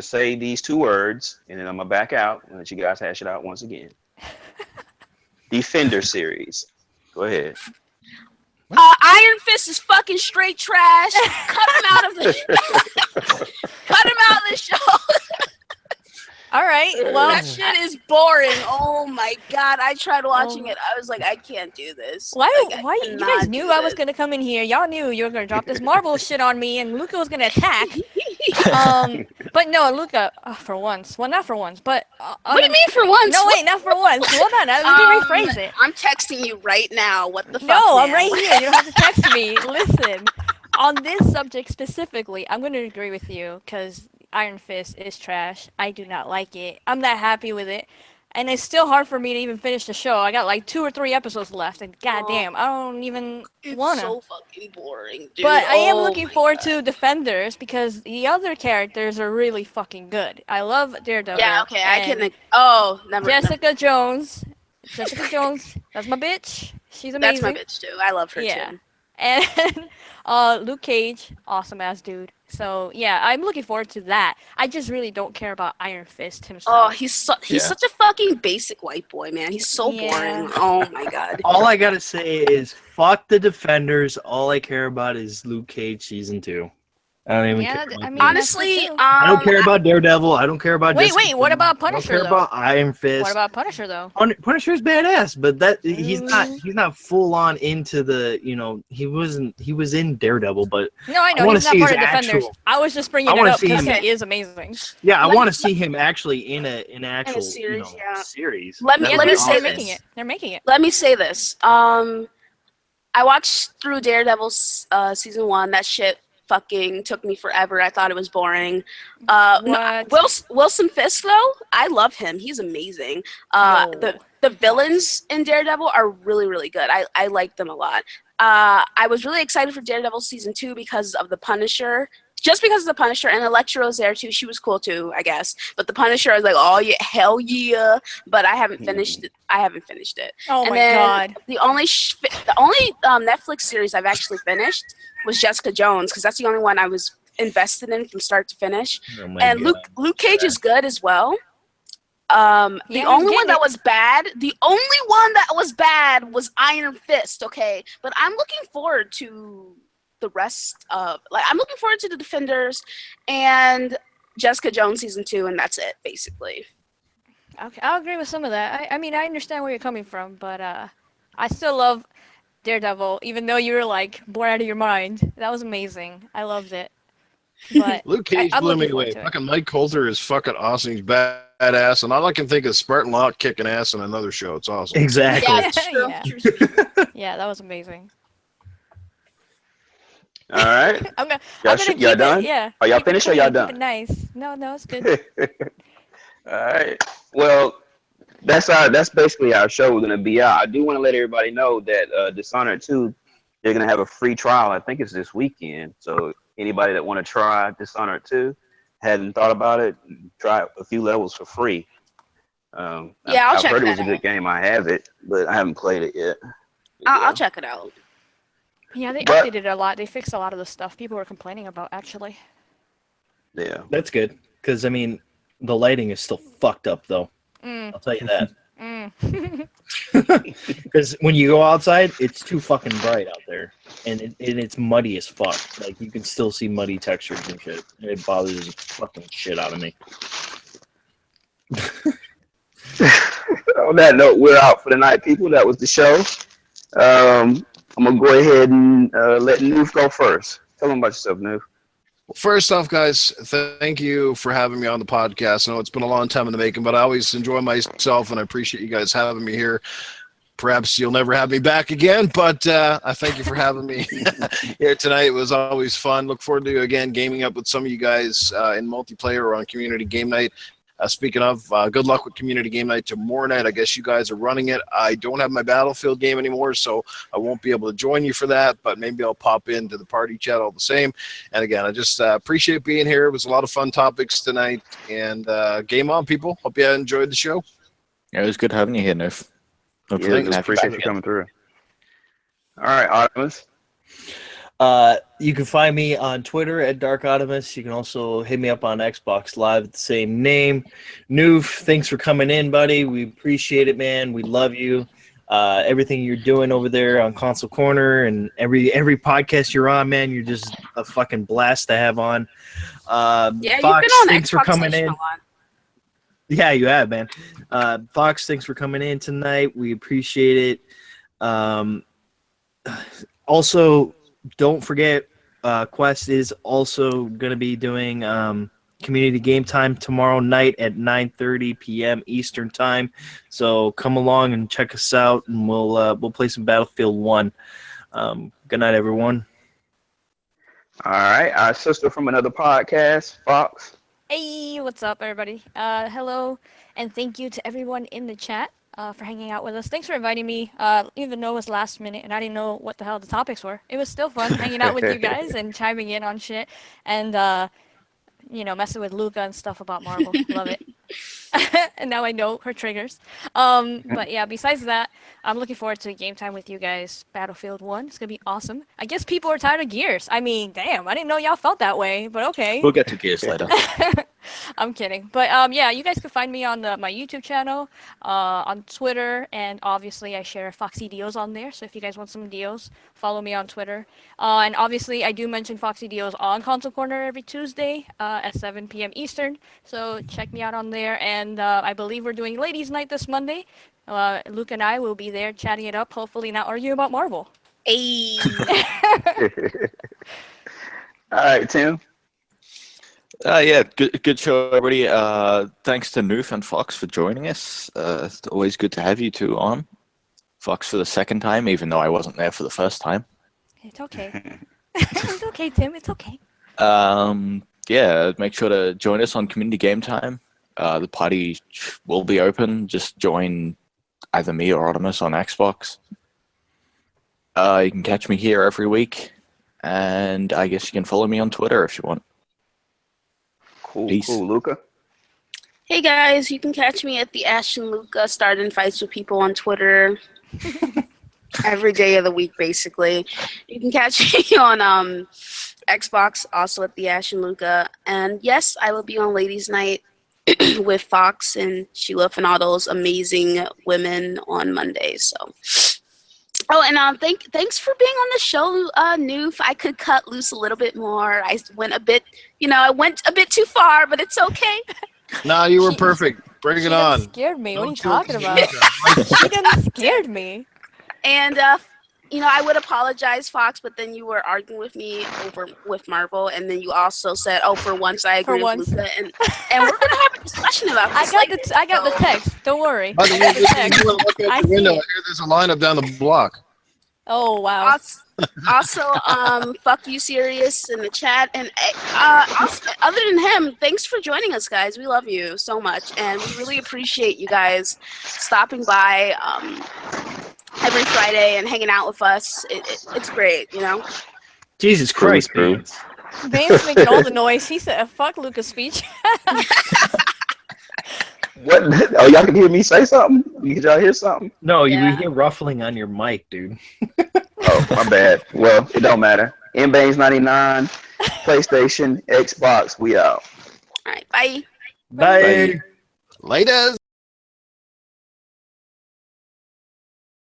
say these two words, and then I'm gonna back out and let you guys hash it out once again. Defender series. Go ahead. Iron Fist is fucking straight trash. Cut him out of the cut him out of the show. All right. Well, That shit is boring. Oh my god. I tried watching it. I was like, I can't do this. why? Like, I Why? You cannot guys do knew I was this. gonna come in here. Y'all knew you were gonna drop this Marvel shit on me, and Luca was gonna attack. But no, Luca, for once. Well, not for once, but What do you mean for once? No, wait, not for once. Hold on, let me rephrase it. I'm texting you right now. What the fuck? No, I'm man? right here. You don't have to text me. Listen, on this subject specifically, I'm going to agree with you because Iron Fist is trash. I do not like it. I'm not happy with it. And it's still hard for me to even finish the show. I got like 2 or 3 episodes left, and goddamn, I don't even wanna. It's so fucking boring, dude. But I am looking my forward God. to Defenders because the other characters are really fucking good. I love Daredevil. Yeah, okay, I and can. Oh, never. Jessica Jones. Jessica Jones, that's my bitch. She's amazing. That's my bitch too. I love her Yeah. too. And Luke Cage, awesome ass dude. So yeah, I'm looking forward to that. I just really don't care about Iron Fist Oh, himself. he's Yeah. such a fucking basic white boy, man. He's so Yeah. boring. Oh my God. All I gotta say is fuck the Defenders. All I care about is Luke Cage season 2. I don't even Yeah, care. I About mean, that. Honestly, true. I don't care about Daredevil. I don't care about. Wait, Jessica what Jones. about I don't Punisher, care though? about Iron Fist. What about Punisher though? Punisher's badass, but that he's Mm. not full on into the he was in Daredevil, but No, I know wanna he's not see part his of Defenders. actual- I was just bringing I it wanna up see because him- he is amazing. yeah, I Let want me- to see him actually in an actual series, yeah. series. Let me- That Yeah, would let be me say they're awesome. making it. They're making it. Let me say this. I watched through Daredevil's season 1. That shit fucking took me forever. I thought it was boring. What? Wilson Fisk though, I love him. He's amazing. Yo. The villains in Daredevil are really, really good. I like them a lot. I was really excited for Daredevil season 2 because of the Punisher. Just because of the Punisher, and Elektra was there too. She was cool too, I guess. But the Punisher, I was like, oh yeah, hell yeah. But I haven't finished it. Oh And my then god. The only Netflix series I've actually finished was Jessica Jones, because that's the only one I was invested in from start to finish. Oh my And God. Luke Cage is good as well. Yeah, The he's only one getting that it. was bad was Iron Fist, okay? But I'm looking forward to the rest of I'm looking forward to the Defenders and Jessica Jones season 2, and that's it basically. Okay, I'll agree with some of that. I mean, I understand where you're coming from, but I still love Daredevil, even though you were like bored out of your mind. That was amazing. I loved it. But Luke Cage I'm blew me looking forward away. to it. Fucking Mike Coulter is fucking awesome. He's badass, and all I can think is Spartan Locke kicking ass in another show. It's awesome. Exactly. Yeah, it's true. Yeah. Yeah, that was amazing. All right. I'm gonna Y'all keep y'all it. done? Yeah. Are y'all keep it finished or clean, y'all keep done? it nice. No, it's good. All right. Well, that's basically our show. We're gonna be out. I do want to let everybody know that Dishonored 2, they're gonna have a free trial. I think it's this weekend. So anybody that want to try Dishonored 2, hadn't thought about it, try a few levels for free. I'll I've check heard it that was a good game. I have it, but I haven't played it yet. I'll check it out. Yeah, they But- updated it a lot. They fixed a lot of the stuff people were complaining about, actually. Yeah. That's good because I mean the lighting is still fucked up though. Mm. I'll tell you that. Mm. Because when you go outside, it's too fucking bright out there, and it's muddy as fuck. Like you can still see muddy textures and shit. And it bothers the fucking shit out of me. On that note, we're out for the night, people. That was the show. I'm gonna go ahead and let Newf go first. Tell them about yourself, Newf. Well, first off, guys, thank you for having me on the podcast. I know it's been a long time in the making, but I always enjoy myself, and I appreciate you guys having me here. Perhaps you'll never have me back again, but I thank you for having me here tonight. It was always fun. Look forward to, again, gaming up with some of you guys in multiplayer or on Community Game Night. Speaking of, good luck with Community Game Night tomorrow night. I guess you guys are running it. I don't have my Battlefield game anymore, so I won't be able to join you for that, but maybe I'll pop into the party chat all the same. And again, I just appreciate being here. It was a lot of fun topics tonight, and game on, people. Hope you enjoyed the show. Yeah, it was good having you here, Newf. Hopefully we Yeah, can have you appreciate back you coming through. All right, Optimus. You can find me on Twitter at Dark Optimus. You can also hit me up on Xbox Live at the same name. Newf, thanks for coming in, buddy. We appreciate it, man. We love you. Everything you're doing over there on Console Corner and every podcast you're on, man, you're just a fucking blast to have on. Yeah, Fox, you've been on thanks for Xbox coming Station in. a lot. Yeah, you have, man. Fox, thanks for coming in tonight. We appreciate it. Also, don't forget Quest is also going to be doing community game time tomorrow night at 9:30 p.m. Eastern time. So come along and check us out, and we'll play some Battlefield 1. Good night, everyone. All right, our sister from another podcast, Fox. Hey, what's up, everybody? Hello, and thank you to everyone in the chat for hanging out with us. Thanks for inviting me, even though it was last minute and I didn't know what the hell the topics were. It was still fun hanging out with you guys and chiming in on shit and, messing with Luca and stuff about Marvel. Love it. And now I know her triggers. But yeah, besides that, I'm looking forward to game time with you guys. Battlefield 1, it's gonna be awesome. I guess people are tired of Gears. I mean, damn, I didn't know y'all felt that way, but okay. We'll get to Gears later. I'm kidding. But yeah, you guys can find me on my YouTube channel, on Twitter, and obviously I share Foxy Deals on there. So if you guys want some deals, follow me on Twitter. And obviously I do mention Foxy Deals on Console Corner every Tuesday at 7 p.m. Eastern. So check me out on there. And I believe we're doing Ladies Night this Monday. Luke and I will be there chatting it up, hopefully not arguing about Marvel. Hey. All right, Tim. Yeah, good show, everybody. Thanks to Newf and Fox for joining us. It's always good to have you two on. Fox for the second time, even though I wasn't there for the first time. It's okay. It's okay, Tim. It's okay. Yeah, make sure to join us on Community Game Time. The party will be open. Just join either me or Optimus on Xbox. You can catch me here every week, and I guess you can follow me on Twitter if you want. Cool, Peace. cool, Luca. Hey guys, you can catch me at the Ashton Luca starting fights with people on Twitter every day of the week, basically. You can catch me on Xbox, also at the Ashton Luca. And yes, I will be on Ladies Night with Fox and Sheila and all those amazing women on Mondays. So. Oh, and thanks for being on the show, Newf. I could cut loose a little bit more. I went a bit too far, but it's okay. No, you were perfect. Bring it on. Scared me. What are you Don't talking kill about? Luca. She done scared me. And I would apologize, Fox, but then you were arguing with me with Marvel, and then you also said, "Oh, for once I agree with Luca," and we're gonna have a discussion about this. I got the text. Don't worry. By the way, if you want to look out the window, I hear there's a lineup down the block. Oh wow. Also, fuck you, Sirius, in the chat, and also, other than him, thanks for joining us, guys. We love you so much, and we really appreciate you guys stopping by every Friday and hanging out with us. It's great, you know. Jesus Christ, Baines. Baines making all the noise. He said, "Fuck Luca's speech." What? Oh, y'all can hear me say something? Did y'all hear something? No, we Yeah. hear ruffling on your mic, dude. Oh, my bad. Well, it don't matter. MBaines99, PlayStation, Xbox, we out. All right, bye. Bye. Laters.